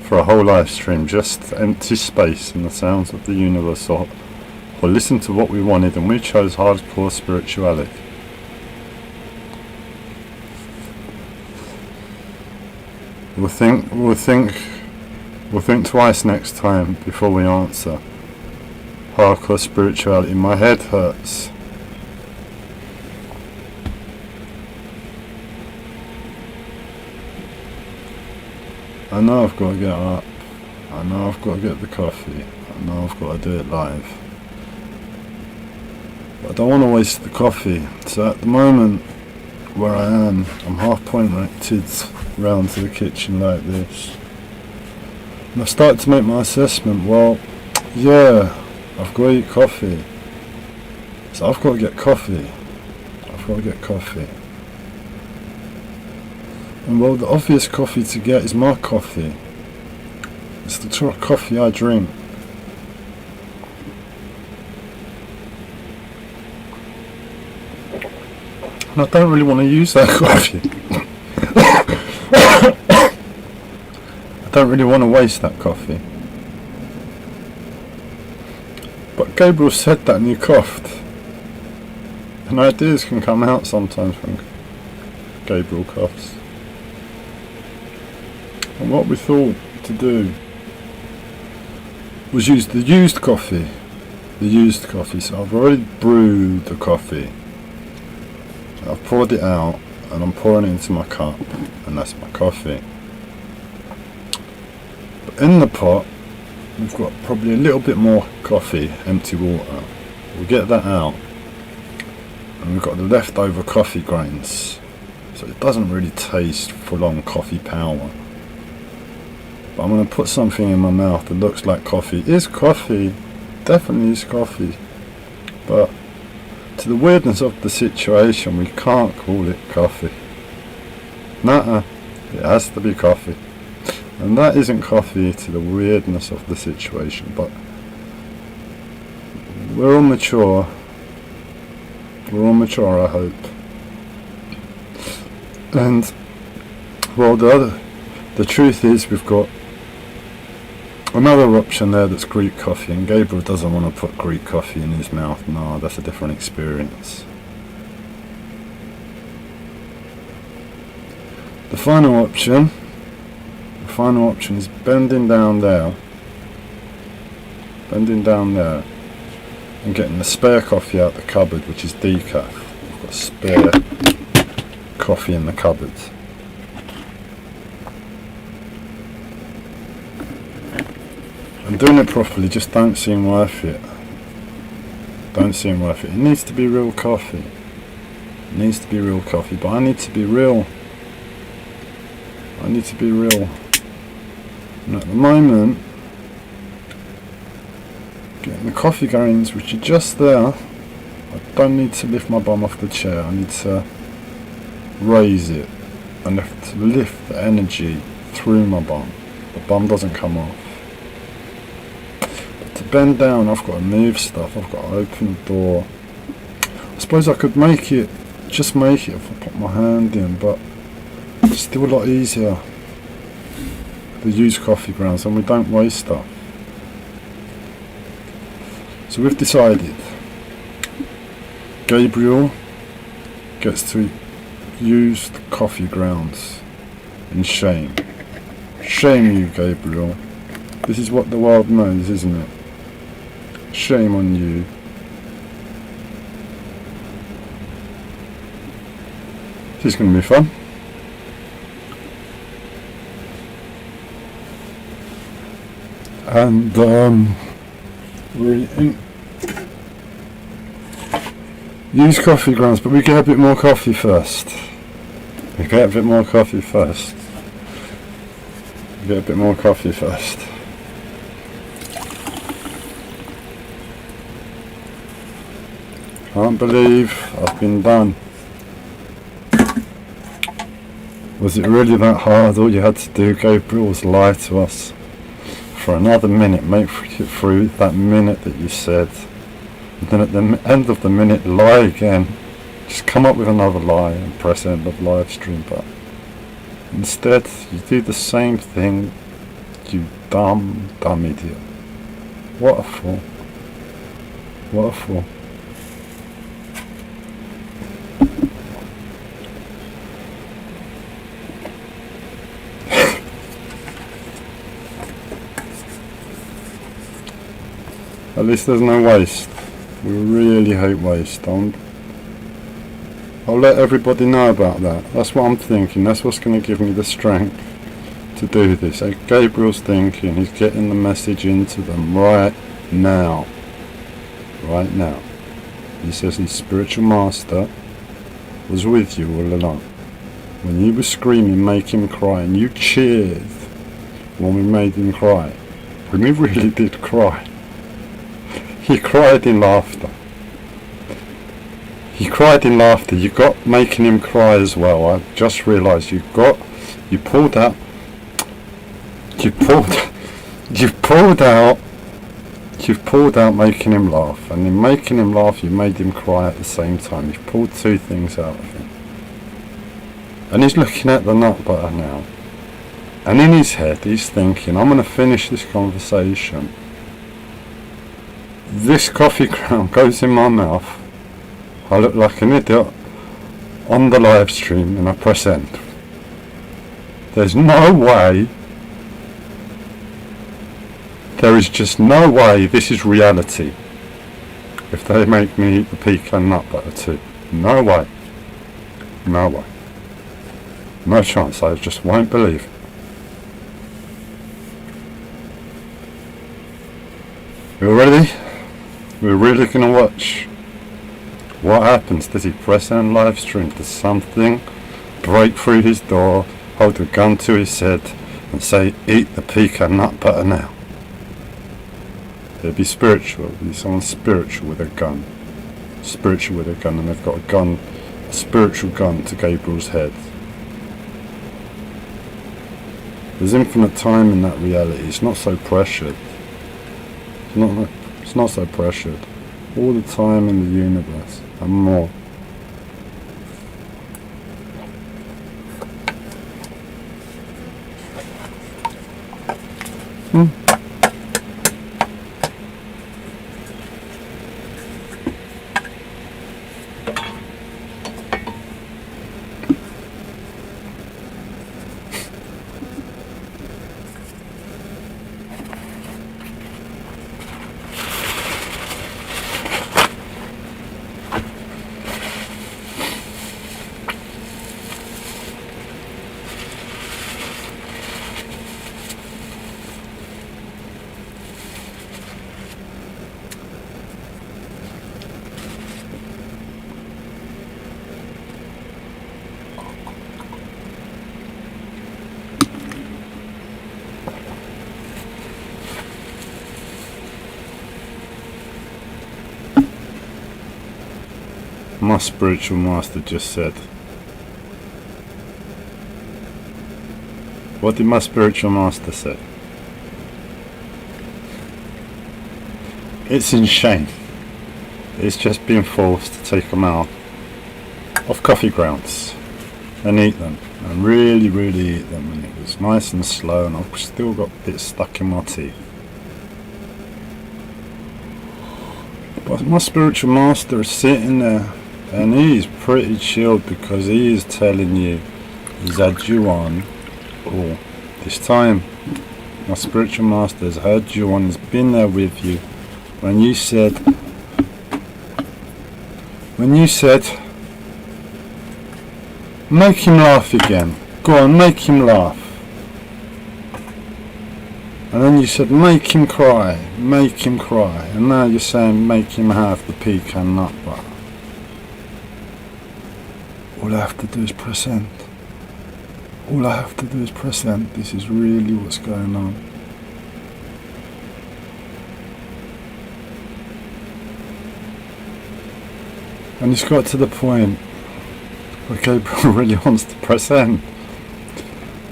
for a whole live stream, just empty space and the sounds of the universe, or listen to what we wanted, and we chose hardcore spirituality. We'll think twice next time before we answer. Hardcore spirituality. My head hurts. I know I've got to get up. I know I've got to get the coffee. I know I've got to do it live. But I don't want to waste the coffee. So at the moment where I am, I'm half pointed round to the kitchen like this. And I've started to make my assessment. Well, yeah, I've got to eat coffee. So I've got to get coffee. I've got to get coffee. And well, the obvious coffee to get is my coffee. It's the sort of coffee I drink. And I don't really want to use that coffee. I don't really want to waste that coffee. But Gabriel said that and you coughed. And ideas can come out sometimes when Gabriel coughs. And what we thought to do was use the used coffee. So I've already brewed the coffee. I've poured it out and I'm pouring it into my cup, and that's my coffee. But in the pot we've got probably a little bit more coffee, empty water. We'll get that out, and we've got the leftover coffee grains, so it doesn't really taste full on coffee power. But I'm going to put something in my mouth that looks like coffee. It is coffee, definitely is coffee, but to the weirdness of the situation we can't call it coffee. Nuh-uh, it has to be coffee. And that isn't coffee to the weirdness of the situation, but we're all mature. We're all mature, I hope. And, well, the truth is we've got another option there that's Greek coffee, and Gabriel doesn't want to put Greek coffee in his mouth. No, that's a different experience. The final option is bending down there, and getting the spare coffee out the cupboard, which is decaf. I've got spare coffee in the cupboard. And doing it properly just don't seem worth it. It needs to be real coffee. But I need to be real. And at the moment, getting the coffee grains, which are just there, I don't need to lift my bum off the chair. I need to raise it. I need to lift the energy through my bum. The bum doesn't come off. But to bend down, I've got to move stuff. I've got to open the door. I suppose I could just make it if I put my hand in, but it's still a lot easier. The used coffee grounds, and we don't waste stuff. So we've decided Gabriel gets to use the coffee grounds in shame. Shame you, Gabriel. This is what the world knows, isn't it? Shame on you. This is going to be fun. And we use coffee grounds, but we get a bit more coffee first. Can't believe I've been done. Was it really that hard? All you had to do, Gabriel, was lie to us for another minute, make it through that minute that you said, and then at the end of the minute lie again. Just come up with another lie and press end of live stream. But instead you do the same thing. You dumb idiot. What a fool. At least there's no waste. We really hate waste. I'll let everybody know about that. That's what I'm thinking. That's what's going to give me the strength to do this. Gabriel's thinking. He's getting the message into them right now. He says his spiritual master was with you all along. When you were screaming, make him cry, and you cheered when we made him cry. When we really did cry. He cried in laughter. You got making him cry as well. I just realised you pulled out making him laugh, and in making him laugh you made him cry at the same time. You've pulled two things out of him. And he's looking at the nut butter now. And in his head he's thinking, I'm going to finish this conversation This coffee ground goes in my mouth. I look like an idiot on the live stream and I press end. There's no way, there is just no way this is reality if they make me eat the pecan nut butter too. No way. No way. No chance, I just won't believe. You ready? We're really gonna watch what happens. Does he press end live stream? Does something break through his door, hold a gun to his head and say, eat the pecan nut butter now? It'd be spiritual. It'd be someone spiritual with a gun. Spiritual with a gun, and they've got a gun, a spiritual gun to Gabriel's head. There's infinite time in that reality. It's not so pressured. It's not so pressured. All the time in the universe and more. My spiritual master just said. What did my spiritual master say? It's insane. It's just being forced to take them out of coffee grounds and eat them, and really eat them, and it was nice and slow, and I've still got bits stuck in my teeth. But my spiritual master is sitting there, and he's pretty chilled because he is telling you he's had you on all this time. My spiritual master has had you on, has been there with you when you said, make him laugh again. Go on, make him laugh. And then you said, make him cry. And now you're saying, make him have the pecan nut butter. All I have to do is press end. All I have to do is press end. This is really what's going on. And it's got to the point where Gabriel really wants to press end.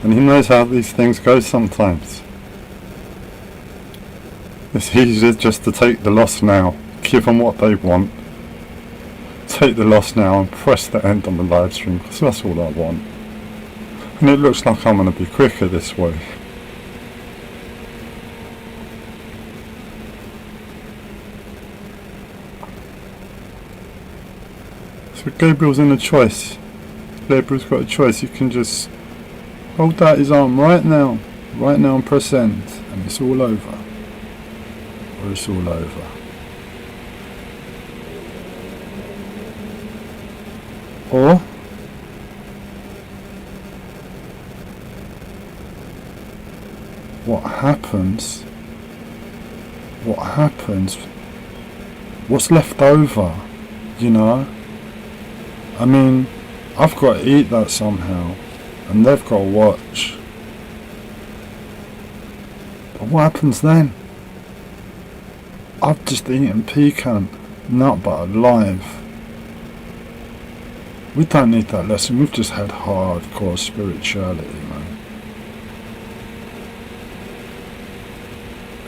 And he knows how these things go sometimes. It's easier just to take the loss now, give them what they want, take the loss now and press the end on the live stream, because that's all I want. And it looks like I'm going to be quicker this way. So Gabriel's in a choice. Gabriel's got a choice. You can just hold out his arm right now and press end, and it's all over. Or it's all over. Or what happens? What's left over? You know? I mean, I've got to eat that somehow, and they've got to watch. But what happens then? I've just eaten pecan nut butter live. We don't need that lesson, we've just had hardcore spirituality, man.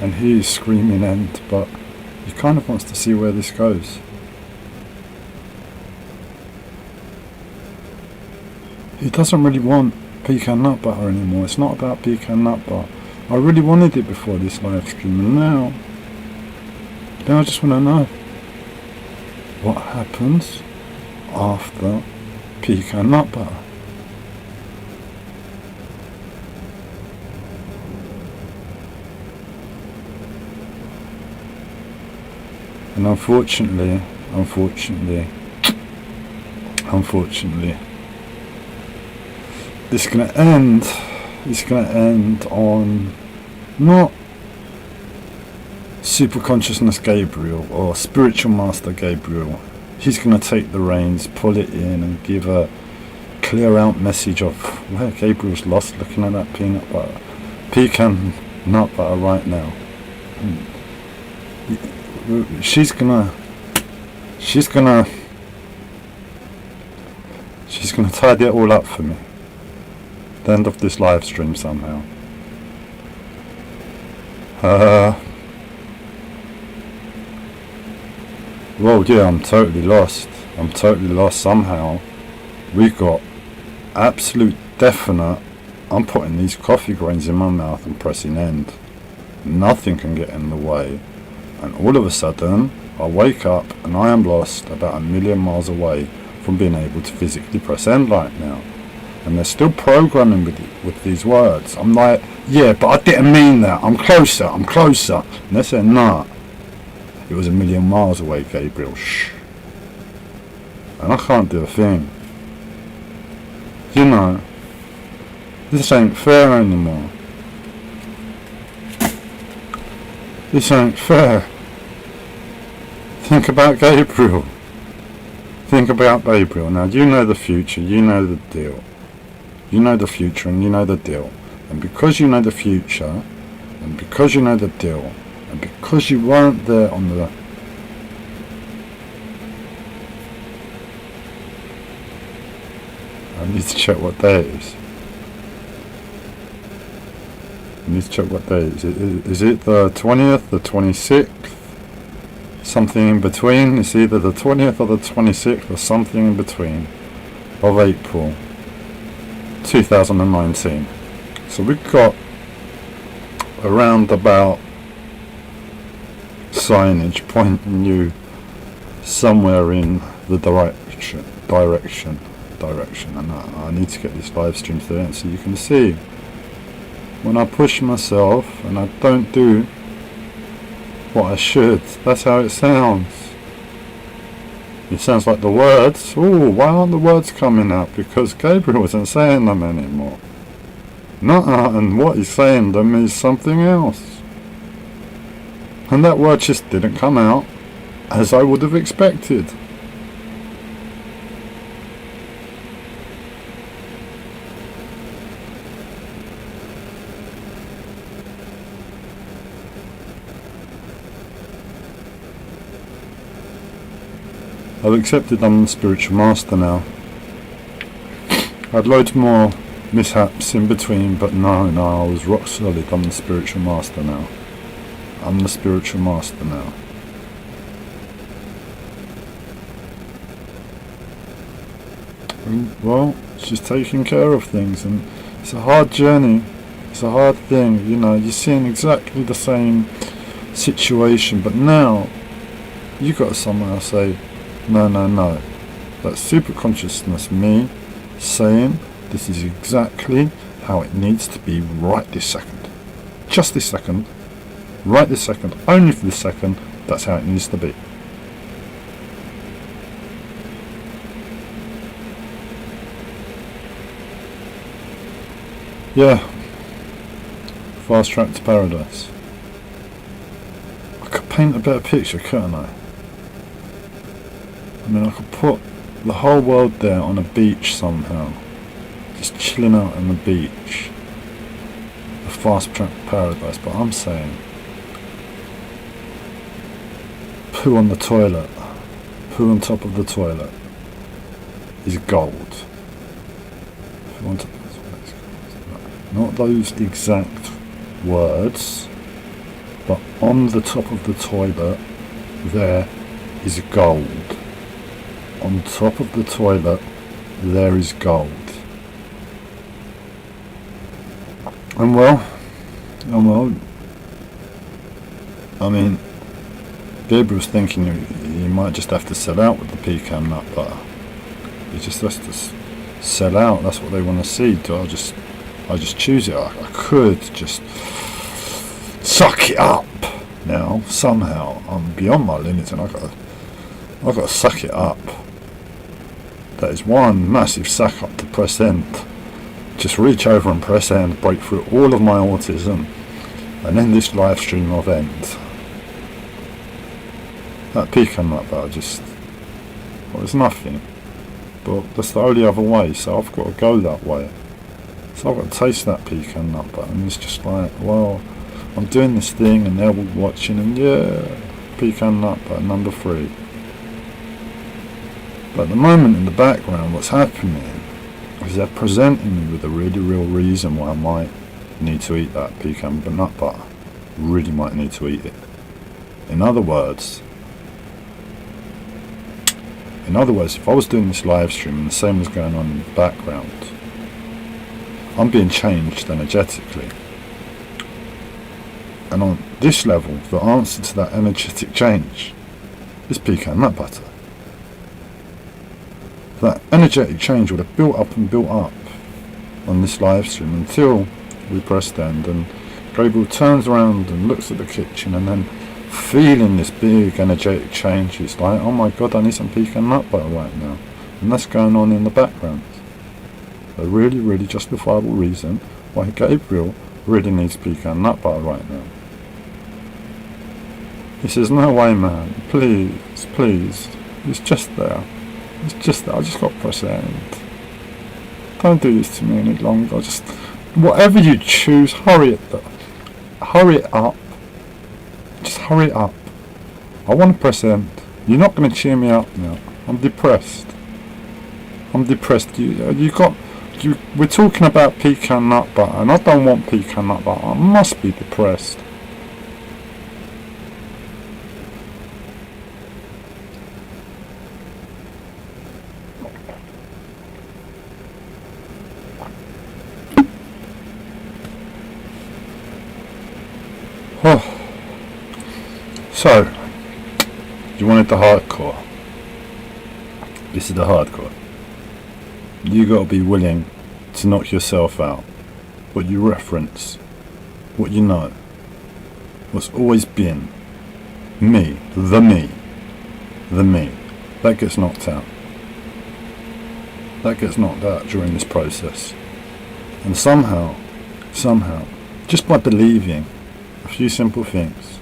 And he is screaming end, but he kind of wants to see where this goes. He doesn't really want pecan nut butter anymore. It's not about pecan nut butter. I really wanted it before this live stream, and now Then I just want to know what happens after pecan nut butter. And unfortunately, it's going to end on not super consciousness Gabriel or spiritual master Gabriel. He's going to take the reins, pull it in, and give a clear out message of where Gabriel's lost looking at that pecan nut butter right now. She's gonna tidy it all up for me. The end of this live stream somehow. Well, yeah, I'm totally lost somehow. We got absolute definite. I'm putting these coffee grains in my mouth and pressing end. Nothing can get in the way. And all of a sudden, I wake up and I am lost about 1,000,000 miles away from being able to physically press end right now. And they're still programming with these words. I'm like, yeah, but I didn't mean that. I'm closer. And they're saying, nah. It was 1,000,000 miles away, Gabriel. Shh. And I can't do a thing. You know, this ain't fair anymore. This ain't fair. Think about Gabriel. Now, you know the future, you know the deal. You know the future and you know the deal. And because you know the future, and because you know the deal, and because you weren't there on the... I need to check what day it is. Is it the 20th, the 26th? Something in between? It's either the 20th or the 26th or something in between of April 2019. So we've got around about signage pointing you somewhere in the direction. And I need to get this live stream to the end so you can see. When I push myself and I don't do what I should, that's how it sounds. It sounds like the words, oh, why aren't the words coming out? Because Gabriel isn't saying them anymore. And what he's saying them is something else. And that word just didn't come out as I would have expected. I've accepted I'm the spiritual master now. I had loads more mishaps in between, but no, I was rock solid. I'm the spiritual master now. And, well, she's taking care of things, and it's a hard journey. It's a hard thing, you know. You're seeing exactly the same situation, but now you got to somehow say, no. That's super consciousness, me saying this is exactly how it needs to be right this second. Just this second. Right this second. Only for this second. That's how it needs to be. Yeah. Fast track to paradise. I could paint a better picture, couldn't I? I mean, I could put the whole world there on a beach somehow. Just chilling out on the beach. The fast track paradise. But I'm saying, poo on the toilet, poo on top of the toilet is gold. Poo on top of the toilet is gold. Not those exact words, but on the top of the toilet there is gold. On top of the toilet there is gold. And well, I mean, Gabriel's thinking he might just have to sell out with the pecan nut butter. He just has to sell out. That's what they want to see. I just choose it. I could just suck it up. Now somehow I'm beyond my limits, and I've got to suck it up. That is one massive suck up to press end. Just reach over and press end, break through all of my autism, and end this live stream of end. That pecan nut butter it's nothing. But that's the only other way, so I've got to go that way. So I've got to taste that pecan nut butter, and it's just like, well, I'm doing this thing, and they're all watching, and yeah, pecan nut butter number 3. But at the moment in the background, what's happening is they're presenting me with a really real reason why I might need to eat that pecan nut butter. Really might need to eat it. In other words, if I was doing this live stream and the same was going on in the background, I'm being changed energetically. And on this level, the answer to that energetic change is pecan nut butter. That energetic change would have built up and built up on this live stream until we pressed end, and Gabriel turns around and looks at the kitchen, and then feeling this big energetic change, it's like, oh my god, I need some pecan nut butter right now. And that's going on in the background. A really, really justifiable reason why Gabriel really needs pecan nut butter right now. He says, no way man, please, it's just there. It's just there, I just got to press end. Don't do this to me any longer, whatever you choose, hurry it up. Just hurry it up. I want to press end. You're not going to cheer me up now. I'm depressed. We're talking about pecan nut butter, and I don't want pecan nut butter. I must be depressed. Oh. So, you wanted the hardcore. This is the hardcore. You got to be willing to knock yourself out. What you reference, what you know, what's always been me, the me, that gets knocked out. That gets knocked out during this process. And somehow, just by believing a few simple things,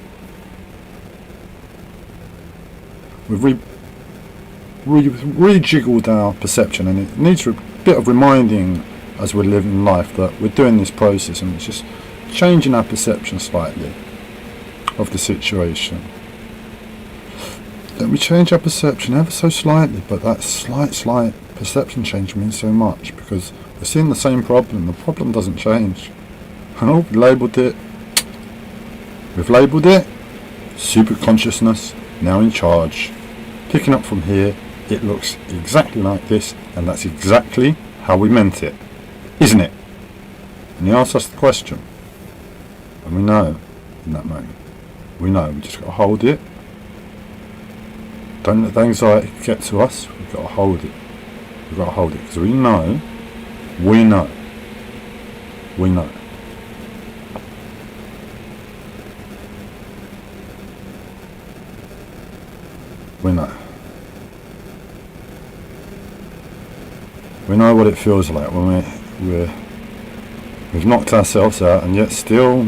we've rejiggled our perception, and it needs a bit of reminding as we're living life that we're doing this process, and it's just changing our perception slightly of the situation. Then we change our perception ever so slightly, but that slight perception change means so much, because we're seeing the same problem. The problem doesn't change. Oh, we've labelled it. Super consciousness, now in charge. Picking up from here, it looks exactly like this, and that's exactly how we meant it, isn't it? And he asks us the question, and we know in that moment. We know, we just got to hold it. Don't let the anxiety get to us. We've got to hold it. We've got to hold it, because we know. We know. We know. We know what it feels like when we've knocked ourselves out, and yet still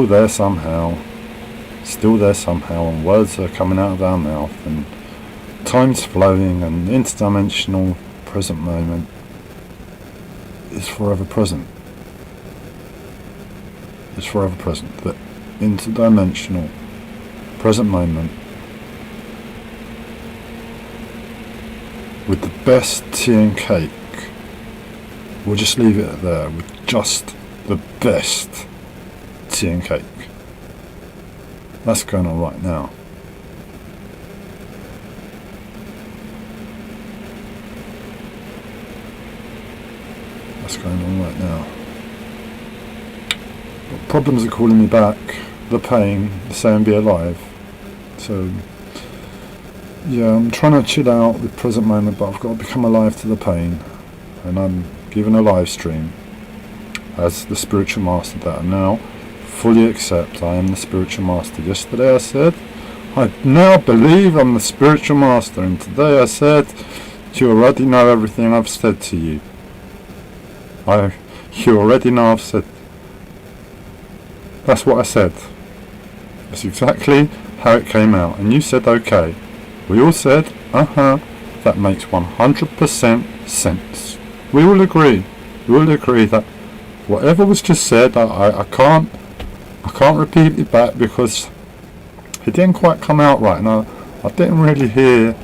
there somehow, and words are coming out of our mouth, and time's flowing, and interdimensional present moment is forever present. It's forever present. The interdimensional present moment with the best tea and cake. We'll just leave it there, with just the best tea and cake. That's going on right now. That's going on right now. But problems are calling me back. The pain, the saying be alive. So Yeah, I'm trying to chill out with present moment, but I've got to become alive to the pain. And I'm giving a live stream as the spiritual master that I now fully accept I am the spiritual master. Yesterday I said, I now believe I'm the spiritual master, and today I said, you already know everything I've said to you. You already know I've said. That's what I said. That's exactly how it came out. And you said, okay. We all said, that makes 100% sense. We all agree. We all agree that whatever was just said, I can't repeat it back because it didn't quite come out right, and I didn't really hear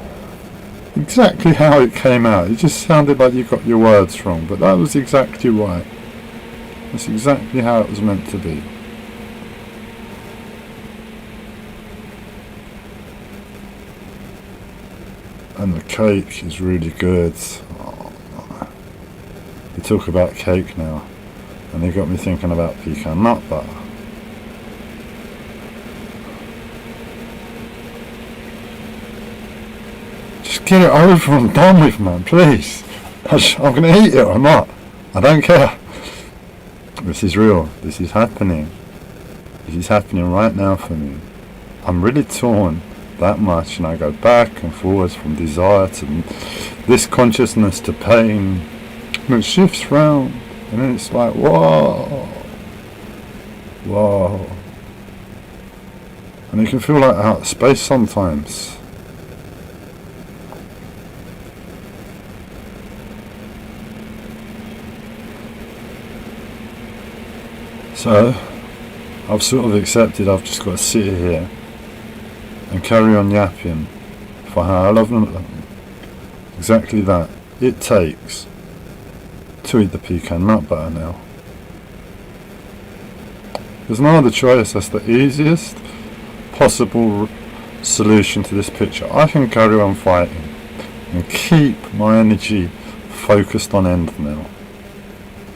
exactly how it came out. It just sounded like you got your words wrong, but that was exactly right. That's exactly how it was meant to be. And the cake is really good. Oh, you talk about cake now, and it got me thinking about pecan nut butter. Just get it over and done with, man, please. I'm going to eat it or not. I don't care. This is real. This is happening. This is happening right now for me. I'm really torn that much, and I go back and forwards from desire to this consciousness to pain, and it shifts round, and then it's like, whoa, and it can feel like out of space sometimes. So I've sort of accepted I've just got to sit here and carry on yapping for how long exactly that it takes to eat the pecan nut butter now. There's no other choice. That's the easiest possible solution to this picture. I can carry on fighting and keep my energy focused on end now.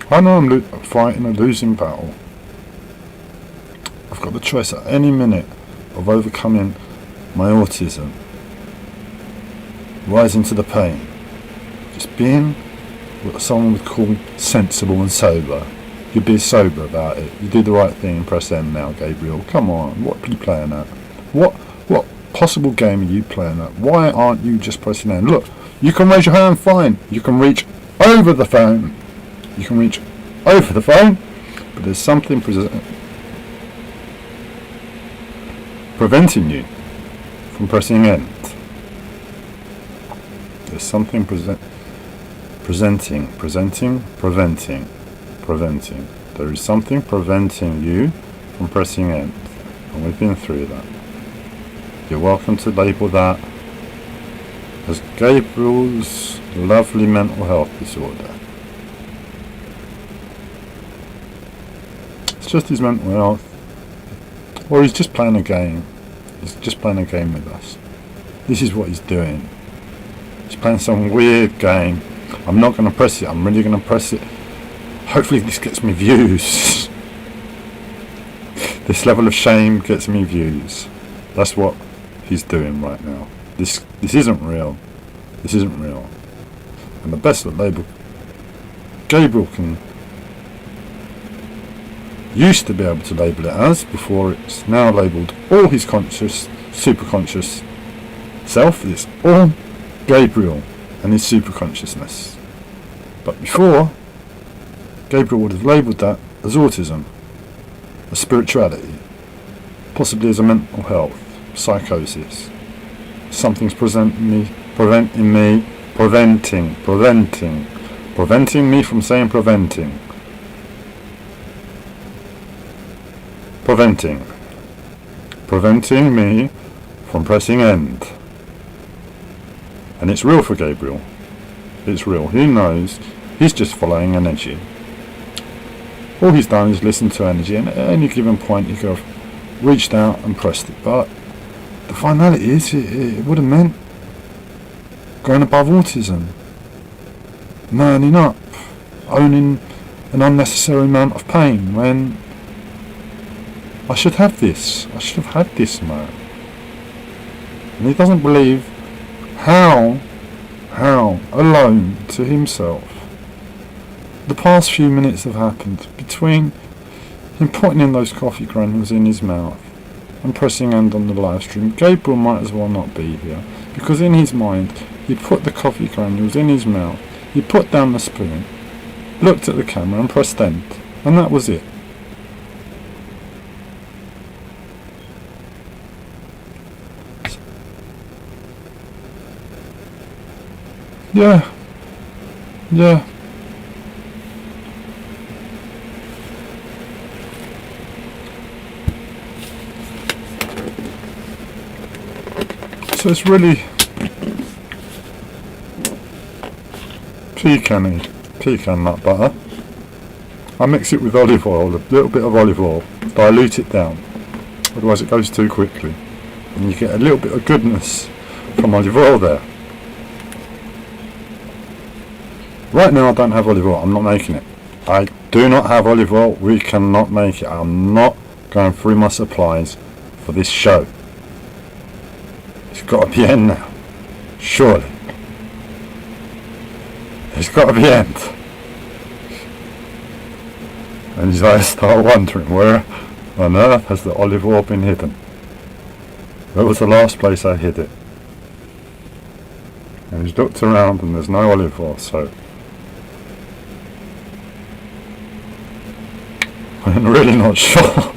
I know I'm fighting a losing battle. I've got the choice at any minute of overcoming my autism, rising to the pain, just being what someone would call sensible and sober. You be sober about it. You do the right thing and press end now, Gabriel. Come on, what are you playing at? What possible game are you playing at? Why aren't you just pressing end? Look, you can raise your hand, fine. You can reach over the phone. You can reach over the phone, but there's something preventing you from pressing end. There's something preventing. There is something preventing you from pressing end, and we've been through that. You're welcome to label that as Gabriel's lovely mental health disorder. It's just his mental health, or he's just playing a game. He's just playing a game with us. This is what he's doing. He's playing some weird game. I'm not going to press it. I'm really going to press it. Hopefully this gets me views. This level of shame gets me views. That's what he's doing right now. This isn't real. This isn't real. And the best that label Gabriel can used to be able to label it as, before it's now labelled all his conscious, superconscious self. It's all Gabriel and his superconsciousness. But before, Gabriel would have labelled that as autism, as spirituality, possibly as a mental health, psychosis. Something's preventing me from saying preventing. Preventing me from pressing end. And it's real for Gabriel. It's real. He knows. He's just following energy. All he's done is listen to energy, and at any given point he could have reached out and pressed it. But the finality is it would have meant going above autism, manning up, owning an unnecessary amount of pain when I should have this. I should have had this, man. And he doesn't believe How, alone to himself, the past few minutes have happened between him putting in those coffee granules in his mouth and pressing end on the live stream. Gabriel might as well not be here, because in his mind he put the coffee granules in his mouth, he put down the spoon, looked at the camera and pressed end, and that was it. Yeah. So it's really pecan nut butter. I mix it with olive oil, a little bit of olive oil, dilute it down, otherwise it goes too quickly, and you get a little bit of goodness from olive oil there. Right now I don't have olive oil, I'm not making it. I do not have olive oil, we cannot make it. I'm not going through my supplies for this show. It's got to be end now, surely. It's got to be end. And his eyes start wondering, where on earth has the olive oil been hidden? Where was the last place I hid it? And he's looked around and there's no olive oil, so I'm really not sure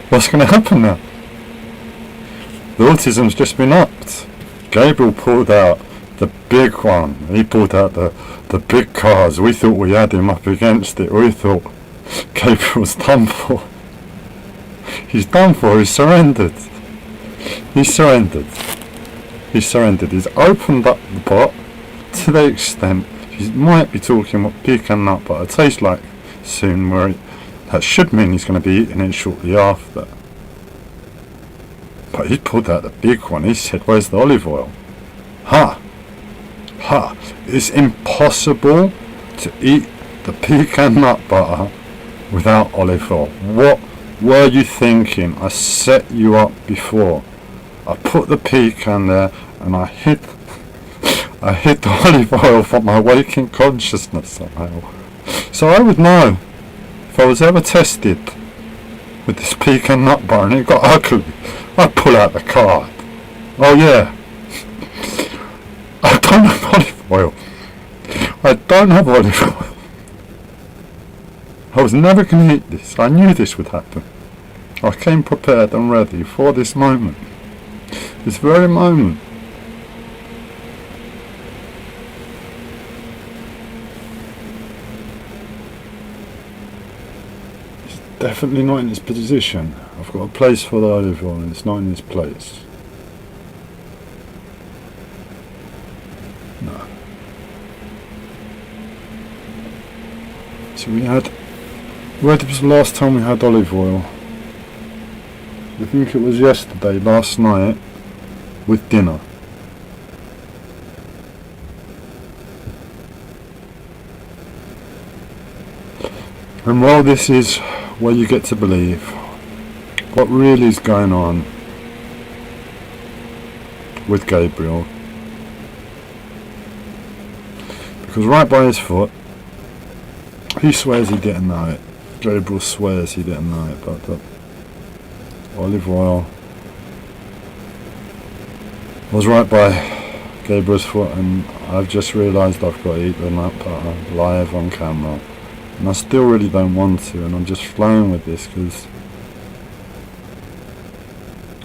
what's going to happen now. The autism's just been upped. Gabriel pulled out the big one. He pulled out the big cars. We thought we had him up against it. We thought Gabriel's done for. He's done for. He's surrendered. He's surrendered. He's opened up the pot to the extent he might be talking what pecan nut butter tastes like soon, where that should mean he's going to be eating it shortly after. But he pulled out the big one. He said, where's the olive oil? It's impossible to eat the pecan nut butter without olive oil. What were you thinking? I set you up before. I put the pecan there and I hid the olive oil from my waking consciousness somehow. So I would know if I was ever tested with this pecan nut butter and it got ugly, I'd pull out the card. Oh yeah. I don't have olive oil. I was never going to eat this. I knew this would happen. I came prepared and ready for this moment. This very moment. It's definitely not in its position. I've got a place for the olive oil and it's not in its place. No. So where was the last time we had olive oil? I think it was yesterday, last night, with dinner. And while this is where you get to believe what really is going on with Gabriel, because right by his foot, he swears he didn't know it. Gabriel swears he didn't know it, but the olive oil was right by Gabriel's foot, and I've just realised I've got to eat the nut butter live on camera, and I still really don't want to, and I'm just flowing with this because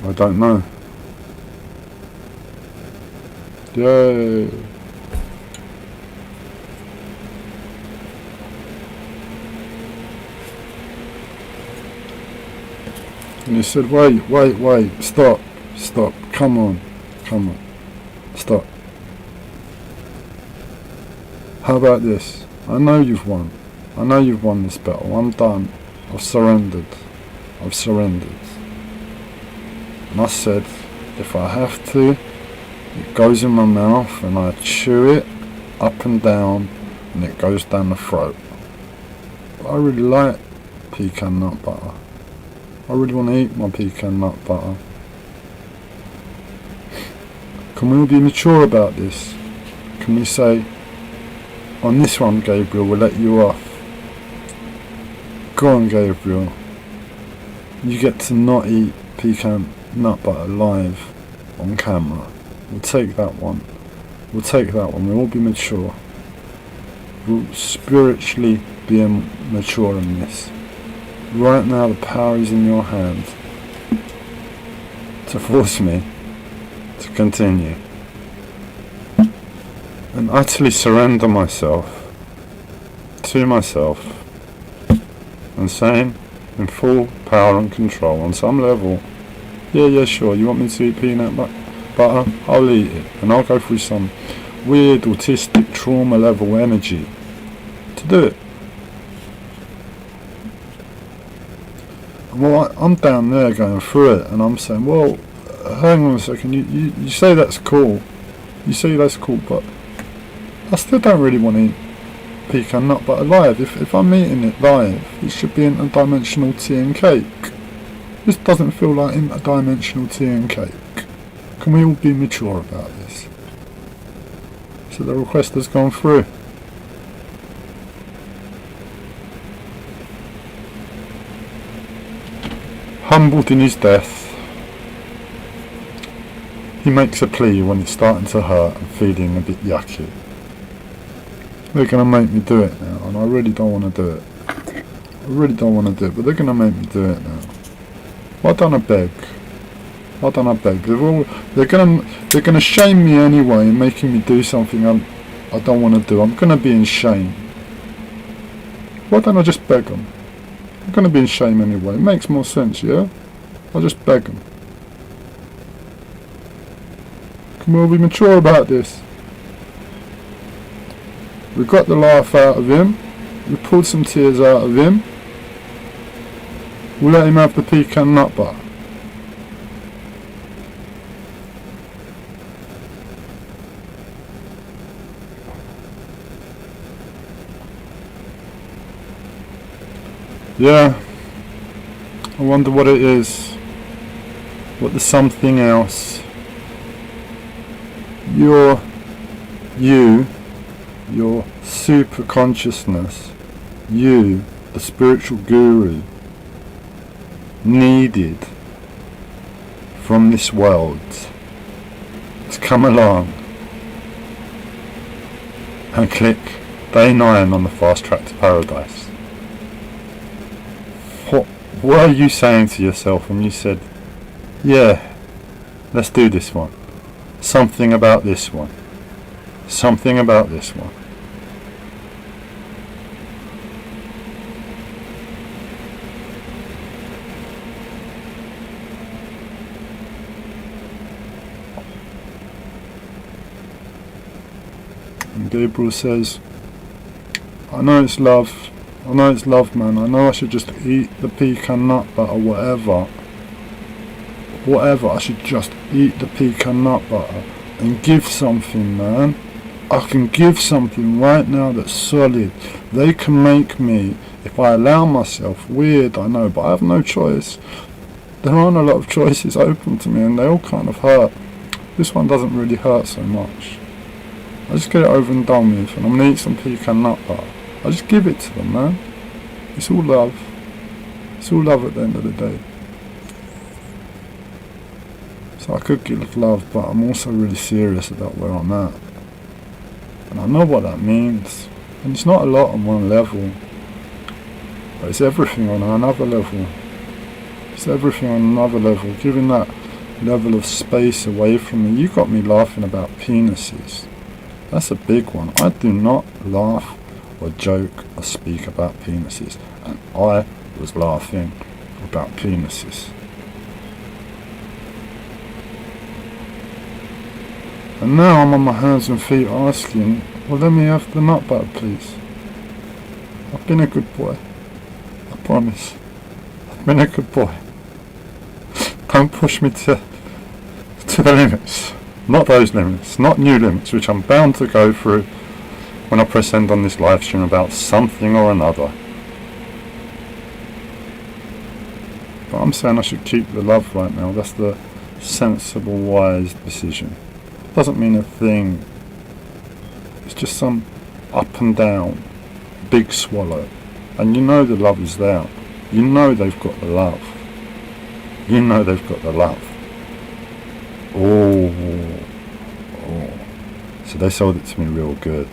I don't know. Yay! And he said, wait, stop, come on, stop. How about this? I know you've won this battle. I'm done. I've surrendered. And I said, if I have to, it goes in my mouth and I chew it up and down and it goes down the throat. But I really like pecan nut butter. I really want to eat my pecan nut butter. Can we all be mature about this? Can we say, on this one, Gabriel, we'll let you off. Go on, Gabriel. You get to not eat pecan nut butter live on camera. We'll take that one. We'll take that one. We'll all be mature. We'll spiritually be mature in this. Right now, the power is in your hand to force me to continue and utterly surrender myself to myself and saying in full power and control on some level, yeah, sure, you want me to eat peanut butter? I'll eat it, and I'll go through some weird autistic trauma level energy to do it. Well, I'm down there going through it, and I'm saying, well, hang on a second, you say that's cool, but I still don't really want to eat pecan nut butter live. If I'm eating it live, it should be interdimensional tea and cake. This doesn't feel like interdimensional tea and cake. Can we all be mature about this? So the request has gone through. Humbled in his death, he makes a plea when it's starting to hurt and feeling a bit yucky. They're going to make me do it now, and I really don't want to do it. I really don't want to do it, but they're going to make me do it now. Why don't I beg? Why don't I beg? They're going to shame me anyway, making me do something I don't want to do. I'm going to be in shame. Why don't I just beg them? I'm going to be in shame anyway. It makes more sense, yeah? I'll just beg them. Can we all be mature about this? We got the laugh out of him. We pulled some tears out of him. We'll let him have the pecan nut butter. Yeah, I wonder what it is. What the something else. Your super consciousness, you, the spiritual guru, needed from this world to come along and click day 9 on the fast track to paradise. What are you saying to yourself when you said, yeah, let's do this one? Something about this one. Something about this one. And Gabriel says, I know it's love. I know it's love, man. I know I should just eat the pecan nut butter, whatever. I should just eat the pecan nut butter and give something, man. I can give something right now that's solid. They can make me, if I allow myself, weird, I know, but I have no choice. There aren't a lot of choices open to me, and they all kind of hurt. This one doesn't really hurt so much. I just get it over and done with, and I'm going to eat some pecan nut butter. I just give it to them, man. It's all love. It's all love at the end of the day. So I could give love, but I'm also really serious about where I'm at. And I know what that means. And it's not a lot on one level, but it's everything on another level. It's everything on another level. Giving that level of space away from me. You got me laughing about penises. That's a big one. I do not laugh or joke or speak about penises, and I was laughing about penises. And now I'm on my hands and feet asking, well, let me have the nut butter, please. I've been a good boy. I promise. I've been a good boy. Don't push me to the limits. Not those limits. Not new limits, which I'm bound to go through when I press end on this live stream about something or another. But I'm saying I should keep the love right now. That's the sensible, wise decision. Doesn't mean a thing. It's just some up and down, big swallow. And you know the love is there. You know they've got the love. You know they've got the love. Oh. So they sold it to me real good.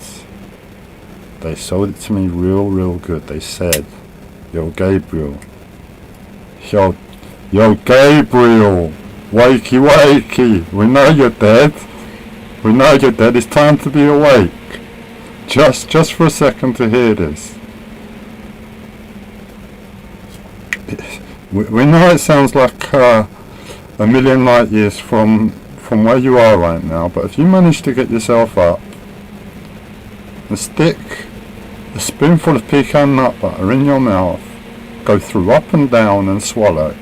They sold it to me real good. They said, yo Gabriel. Yo Gabriel. Wakey. We know you're dead. We know you're dead. It's time to be awake. Just for a second to hear this. We know it sounds like a million light years from where you are right now, but if you manage to get yourself up and stick a spoonful of pecan nut butter in your mouth, go through up and down and swallow,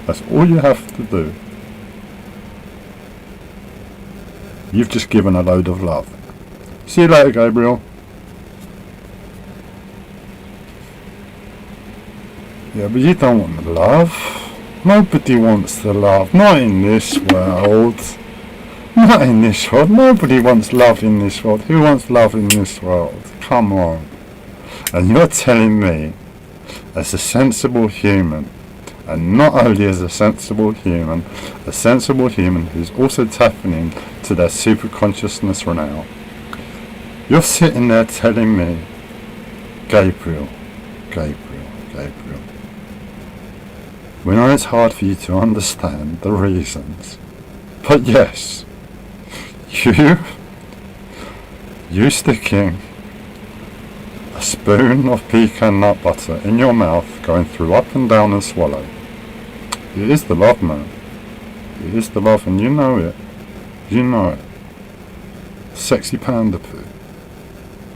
that's all you have to do. You've just given a load of love. See you later, Gabriel. Yeah, but you don't want the love. Nobody wants the love. Not in this world. Not in this world. Nobody wants love in this world. Who wants love in this world? Come on. And you're telling me, as a sensible human, and not only as a sensible human who's also tapping into their super consciousness right now, you're sitting there telling me, Gabriel, we know it's hard for you to understand the reasons, but yes, you sticking a spoon of pecan nut butter in your mouth, going through up and down and swallow, it is the love, man. It is the love, and you know it. You know it. Sexy panda poo.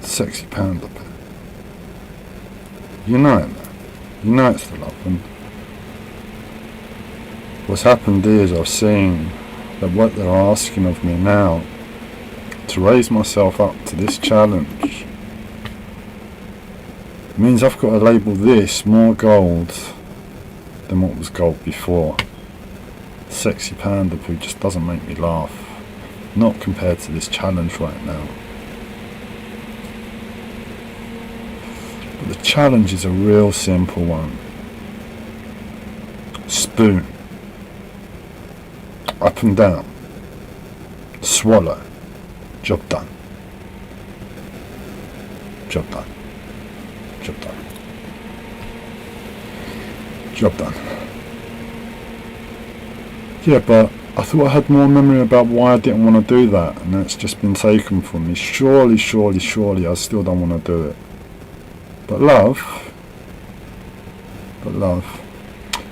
Sexy panda poo. You know it, man. You know it's the love. And what's happened is I've seen that what they're asking of me now, to raise myself up to this challenge, means I've got to label this more gold than what was gold before. Sexy panda poo just doesn't make me laugh. Not compared to this challenge right now. But the challenge is a real simple one. Spoon. Up and down. Swallow. Job done. Job done. Job done. Job done. Yeah, but I thought I had more memory about why I didn't want to do that, and that's just been taken from me. Surely, I still don't want to do it. But love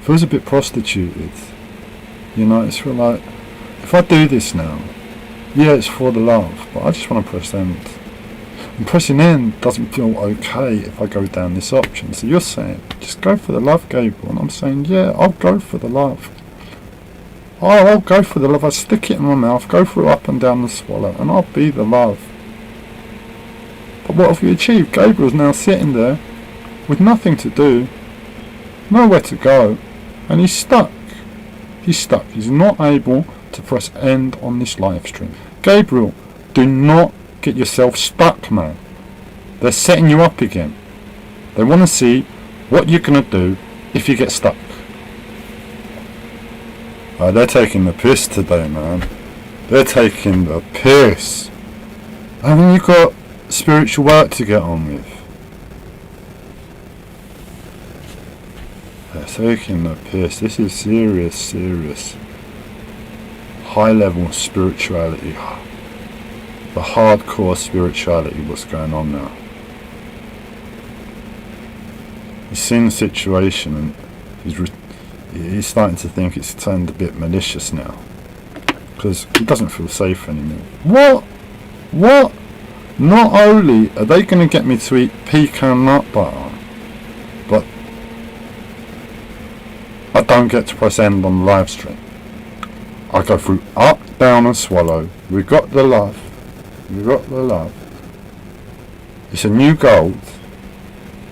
feels a bit prostituted. You know, it's feel like, if I do this now, yeah, it's for the love, but I just want to press end. And pressing end doesn't feel okay if I go down this option. So you're saying, just go for the love, Gabriel. And I'm saying, yeah, I'll go for the love. I'll go for the love. I'll stick it in my mouth, go through up and down the swallow, and I'll be the love. But what have we achieved? Gabriel's now sitting there with nothing to do, nowhere to go, and he's stuck. He's stuck. He's not able to press end on this live stream. Gabriel, do not get yourself stuck, man. They're setting you up again. They want to see what you're going to do if you get stuck. They're taking the piss today, man. They're taking the piss. And then you've got spiritual work to get on with. They're taking the piss. This is serious. High level spirituality. The hardcore spirituality, what's going on now. He's seen the situation and he's starting to think it's turned a bit malicious now. Because he doesn't feel safe anymore. What? Not only are they going to get me to eat pecan nut butter, but I don't get to press end on the live stream. I go through up, down and swallow. We got the love. It's a new gold,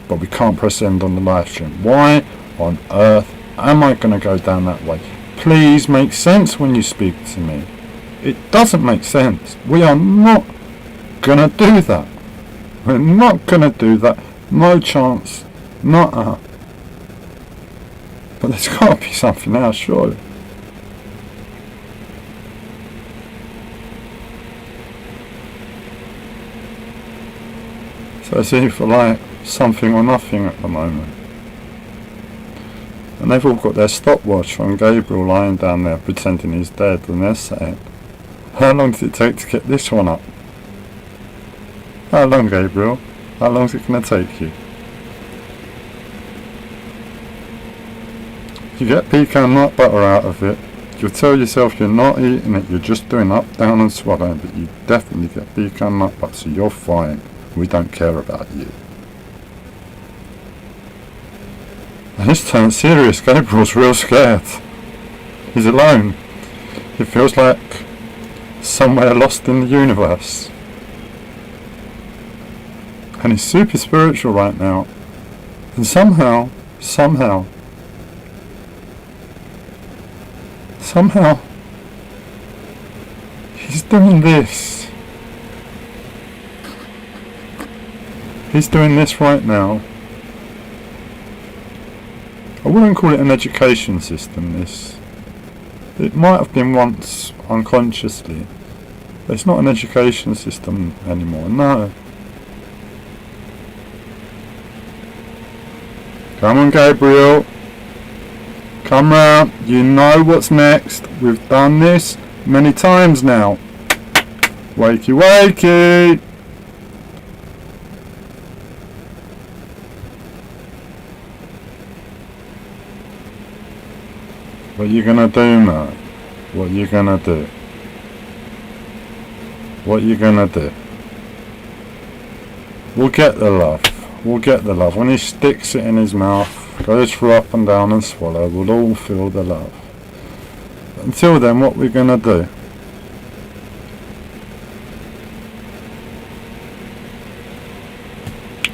but we can't press end on the live stream. Why on earth am I going to go down that way? Please make sense when you speak to me. It doesn't make sense. We are not gonna do that. We're not gonna do that. No chance. Nuh-uh. But there's gotta be something else, surely. So it's either like something or nothing at the moment. And they've all got their stopwatch on Gabriel lying down there pretending he's dead, and they're saying, how long does it take to get this one up? How long, Gabriel? How long is it going to take you? You get pecan nut butter out of it, you'll tell yourself you're not eating it, you're just doing up, down and swallowing, but you definitely get pecan nut butter, so you're fine. We don't care about you. And this turns serious. Gabriel's real scared. He's alone. It feels like somewhere lost in the universe. And he's super spiritual right now. And somehow, he's doing this. He's doing this right now. I wouldn't call it an education system, this. It might have been once unconsciously, but it's not an education system anymore, no. Come on, Gabriel. Come round. You know what's next. We've done this many times now. Wakey, wakey. What you gonna do, man? What you gonna do? What you gonna do? We'll get the love. We'll get the love. When he sticks it in his mouth, goes for up and down and swallow, we'll all feel the love. But until then, what we're gonna do?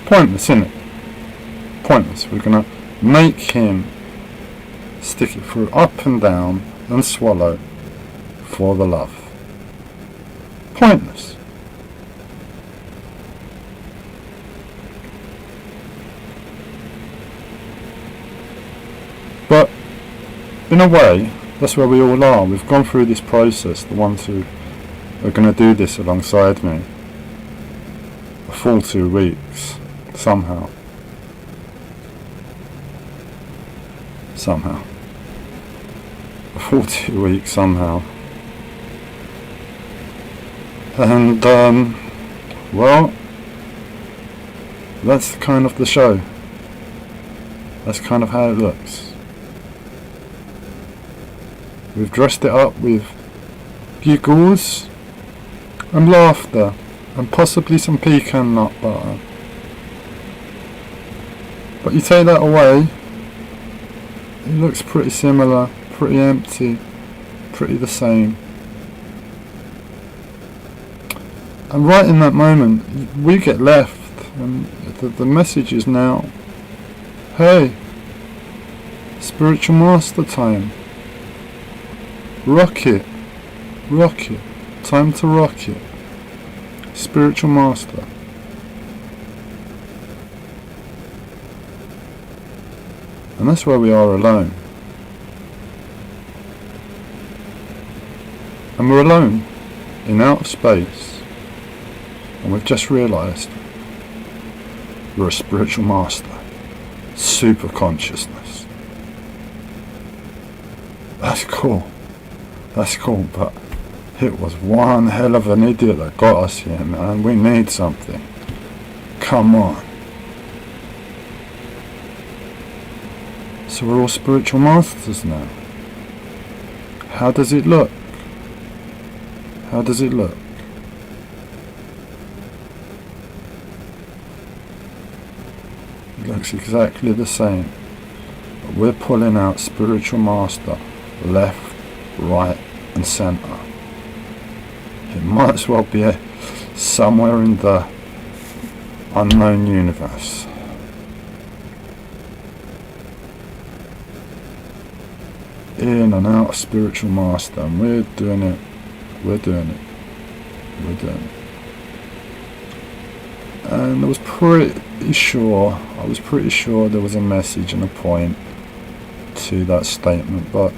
Pointless, isn't it? Pointless. We're gonna make him stick it through up and down and swallow for the love. Pointless. But in a way, that's where we all are. We've gone through this process, the ones who are going to do this alongside me, a full 2 weeks, somehow. A full 2 weeks somehow. And, well, that's kind of the show. That's kind of how it looks. We've dressed it up with bugles and laughter and possibly some pecan nut butter. But you take that away, it looks pretty similar, pretty empty, pretty the same. And right in that moment, we get left, and the message is now, hey, spiritual master time. Rock it, time to rock it. Spiritual master. And that's where we are alone. And we're alone in outer space, and we've just realised we're a spiritual master. Super consciousness. That's cool. That's cool, but it was one hell of an idiot that got us here, man. We need something. Come on. So we're all spiritual masters now. How does it look? How does it look? It looks exactly the same. But we're pulling out spiritual master, left, right and centre. It might as well be somewhere in the unknown universe. In and out of spiritual master, and we're doing it We're doing it. We're doing it. And I was pretty sure there was a message and a point to that statement, but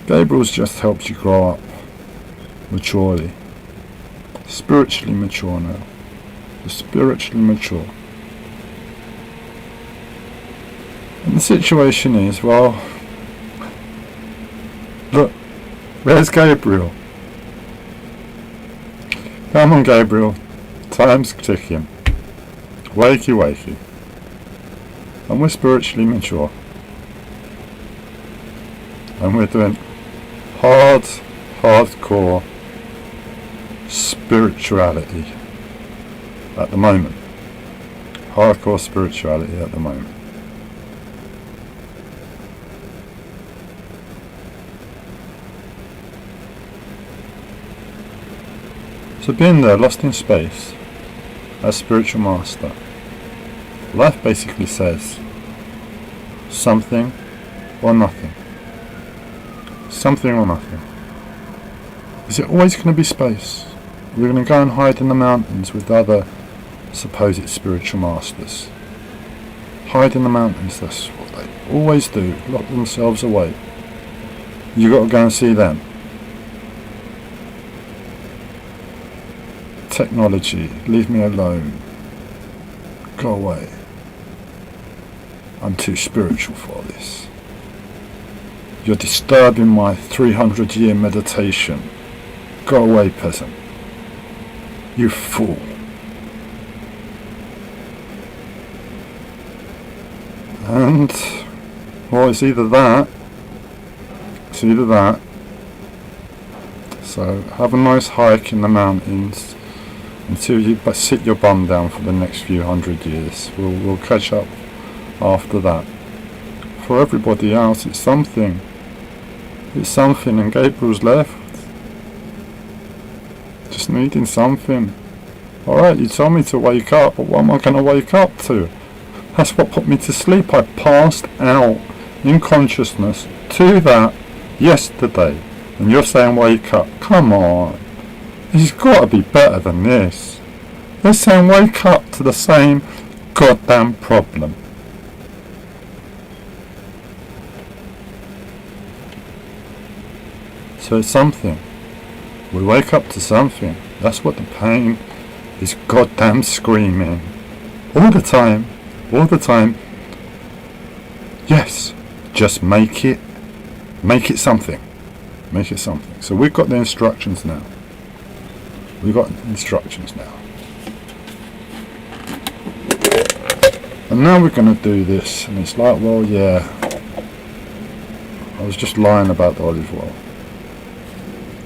Gabriel's just helped you grow up maturely, spiritually mature now. You're spiritually mature. And the situation is, well, look, where's Gabriel? Come on, Gabriel. Time's ticking. Wakey, wakey. And we're spiritually mature. And we're doing hardcore spirituality at the moment. Hardcore spirituality at the moment. So being there, lost in space, as spiritual master, life basically says something or nothing. Something or nothing. Is it always going to be space? We're going to go and hide in the mountains with other supposed spiritual masters. Hide in the mountains, that's what they always do, lock themselves away. You got to go and see them. Technology, leave me alone. Go away. I'm too spiritual for this. You're disturbing my 300-year meditation. Go away, peasant. You fool. And, well, it's either that. So, have a nice hike in the mountains until you sit your bum down for the next few 100 years. We'll catch up after that. For everybody else, it's something. It's something, and Gabriel's left. Just needing something. Alright, you told me to wake up, but what am I going to wake up to? That's what put me to sleep. I passed out in consciousness to that yesterday. And you're saying wake up. Come on. It's got to be better than this. They're saying wake up to the same goddamn problem. So it's something. We wake up to something. That's what the pain is goddamn screaming. All the time. All the time. Yes. Just make it something. Make it something. So we've got the instructions now. We've got instructions now. And now we're going to do this. And it's like, well, yeah. I was just lying about the olive oil.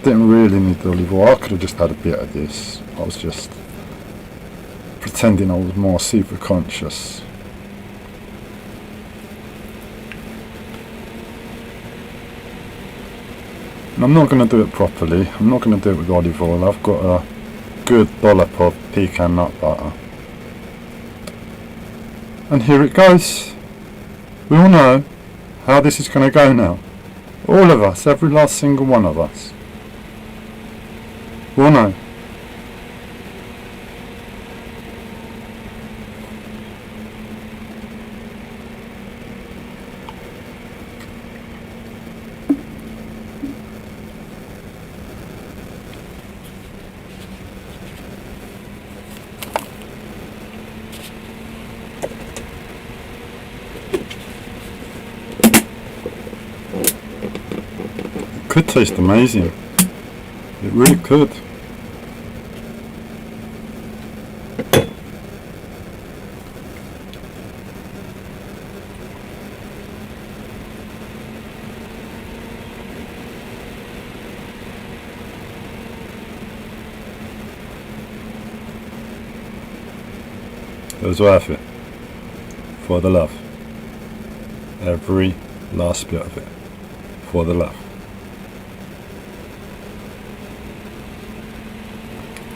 Didn't really need the olive oil. I could have just had a bit of this. I was just pretending I was more super conscious. And I'm not going to do it properly. I'm not going to do it with olive oil. I've got a good dollop of pecan nut butter. And here it goes. We all know how this is going to go now. All of us, every last single one of us. We all know. Could taste amazing. It really could. It was worth it. For the love. Every last bit of it. For the love.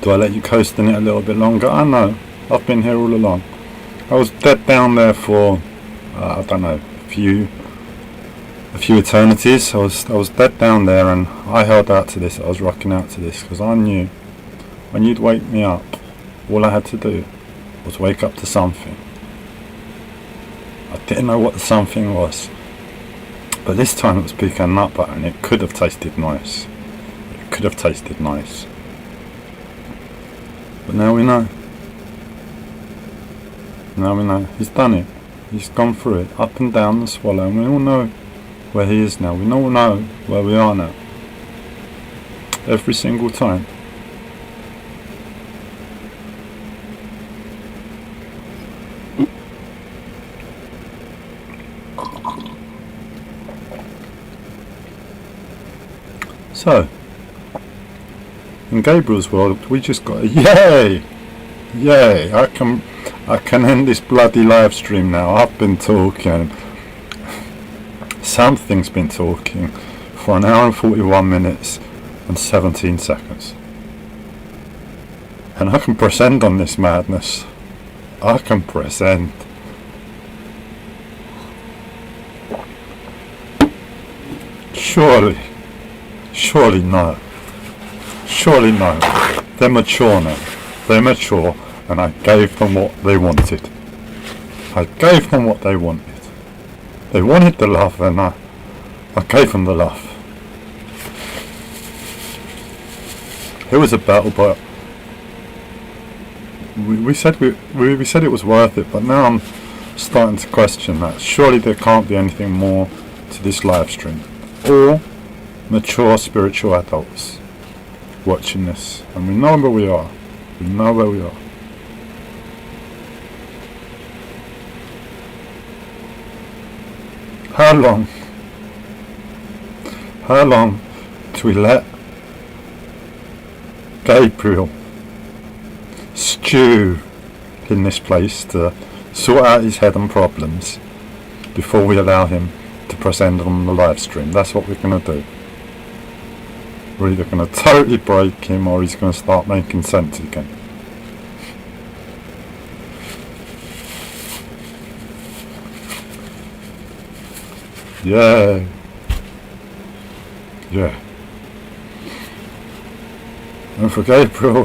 Do I let you coast in it a little bit longer? I know. I've been here all along. I was dead down there for, I don't know, a a few eternities. I was dead down there, and I held out to this. I was rocking out to this because I knew when you'd wake me up, all I had to do was wake up to something. I didn't know what the something was, but this time it was pecan nut butter, and it could have tasted nice. It could have tasted nice. But now we know. Now we know. He's done it. He's gone through it, up and down the swallow, and we all know where he is now. We all know where we are now. Every single time. So, in Gabriel's world, we just got a yay! Yay! I can end this bloody live stream now. I've been talking. Something's been talking for an hour and 41 minutes and 17 seconds. And I can press end on this madness. I can press end. Surely no. Surely no. They're mature now. They're mature, and I gave them what they wanted. I gave them what they wanted. They wanted the love, and I gave them the love. It was a battle, but we said it was worth it. But now I'm starting to question that. Surely there can't be anything more to this live stream, or mature spiritual adults watching this, and we know where we are. We know where we are. How long do we let Gabriel stew in this place to sort out his head and problems before we allow him to press end on the live stream? That's what we're going to do. We're either going to totally break him, or he's going to start making sense again. Yeah. And for Gabriel,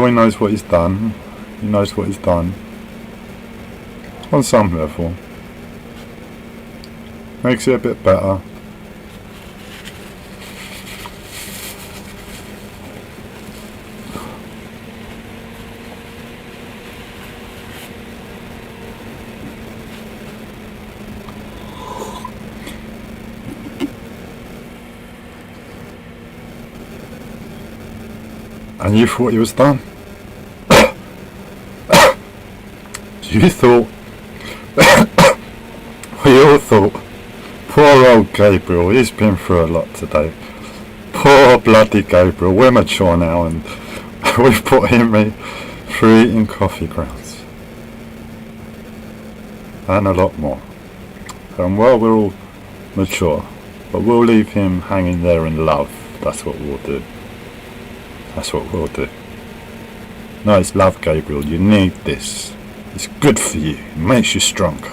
he knows what he's done. He knows what he's done. On some level. Makes it a bit better. And you thought he was done? You thought, we all thought, poor old Gabriel, he's been through a lot today. Poor bloody Gabriel, we're mature now, and we've put him through eating coffee grounds. And a lot more. And well, we're all mature, but we'll leave him hanging there in love. That's what we'll do. That's what we'll do. No, it's love, Gabriel. You need this. It's good for you. It makes you stronger.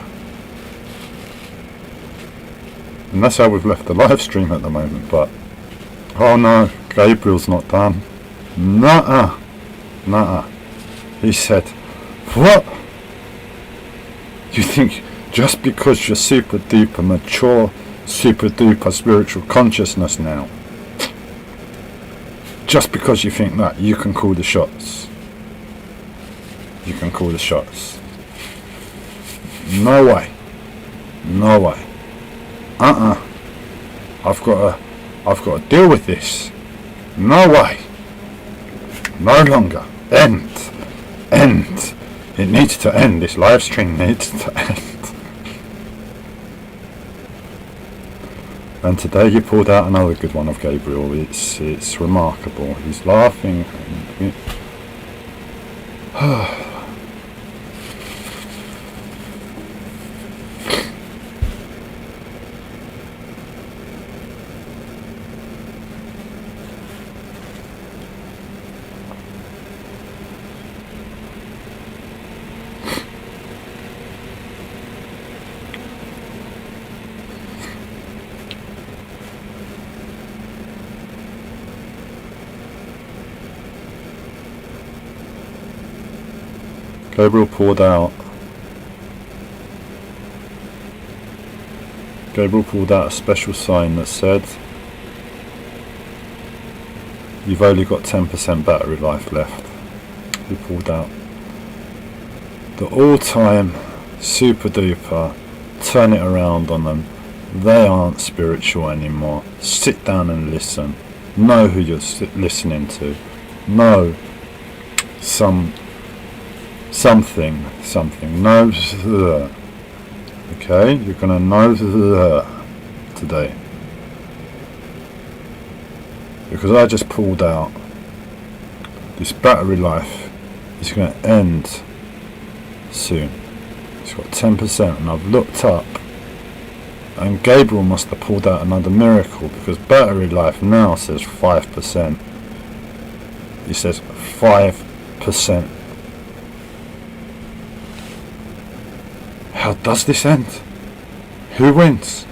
And that's how we've left the live stream at the moment. But, oh no, Gabriel's not done. Nuh-uh. He said, what? You think just because you're super duper mature, super duper spiritual consciousness now, just because you think that, you can call the shots. You can call the shots. No way. No way. I've got to deal with this. No way. No longer. End. It needs to end. This live stream needs to end. And today you pulled out another good one of Gabriel. It's remarkable. He's laughing. Gabriel pulled out. Gabriel pulled out a special sign that said, "You've only got 10% battery life left." He pulled out the all-time super duper turn it around on them. They aren't spiritual anymore. Sit down and listen. Know who you're listening to. Know something. Know. Okay, you're gonna know today. Because I just pulled out. This battery life is gonna end soon. It's got 10%, and I've looked up, and Gabriel must have pulled out another miracle, because battery life now says 5%. He says 5%. How does this end? Who wins?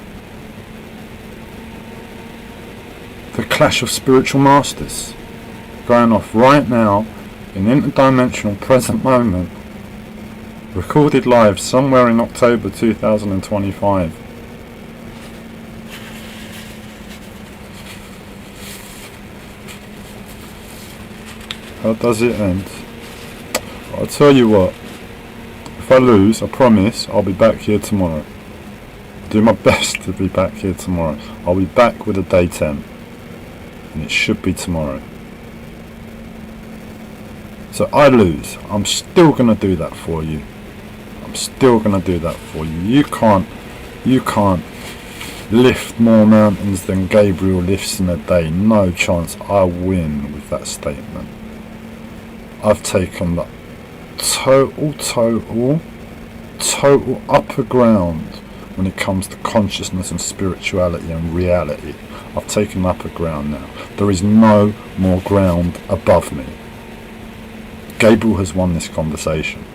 The clash of spiritual masters going off right now in interdimensional present moment, recorded live somewhere in October 2025. How does it end? I'll tell you what, if I lose, I promise I'll be back here tomorrow. Do my best to be back here tomorrow. I'll be back with a day 10, and it should be tomorrow. So I lose, I'm still gonna do that for you. I'm still gonna do that for you. You can't lift more mountains than Gabriel lifts in a day. No chance. I win with that statement. I've taken the total upper ground when it comes to consciousness and spirituality and reality. I've taken upper ground now. There is no more ground above me. Gabriel has won this conversation.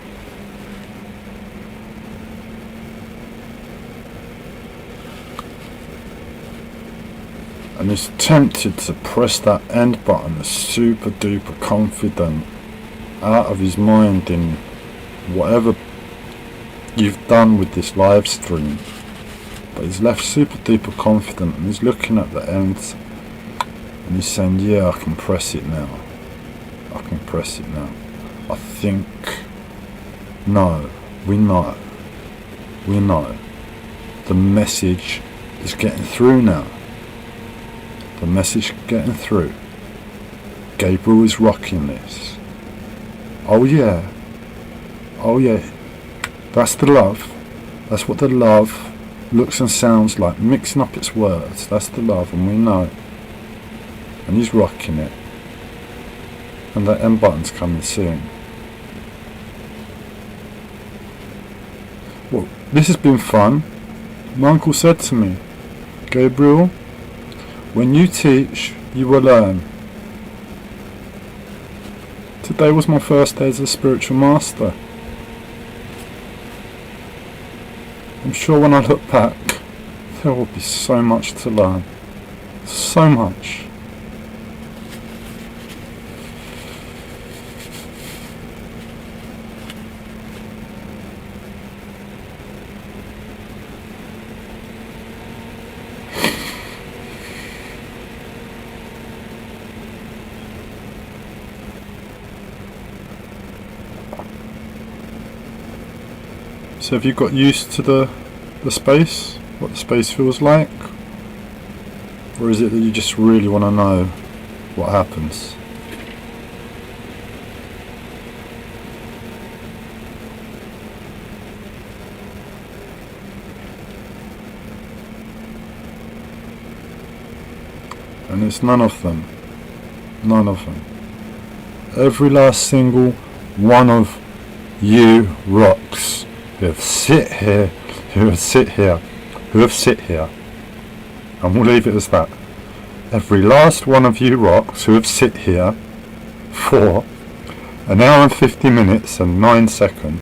And he's tempted to press that end button, super duper confident, out of his mind in whatever you've done with this live stream. But he's left super duper confident, and he's looking at the end, and he's saying, yeah, I can press it now. I can press it now. I think, no, we know. The message is getting through now. The message getting through. Gabriel is rocking this. Oh yeah. That's the love. That's what the love looks and sounds like, mixing up its words. That's the love, and we know. And he's rocking it. And that end button's coming soon. Well, this has been fun. My uncle said to me, Gabriel, when you teach, you will learn. Today was my first day as a spiritual master. I'm sure when I look back, there will be so much to learn. So much. So have you got used to the space? What the space feels like? Or is it that you just really want to know what happens? And it's none of them. None of them. Every last single one of you rocks who have sit here, and we'll leave it as that. Every last one of you rocks who have sit here for an hour and 50 minutes and 9 seconds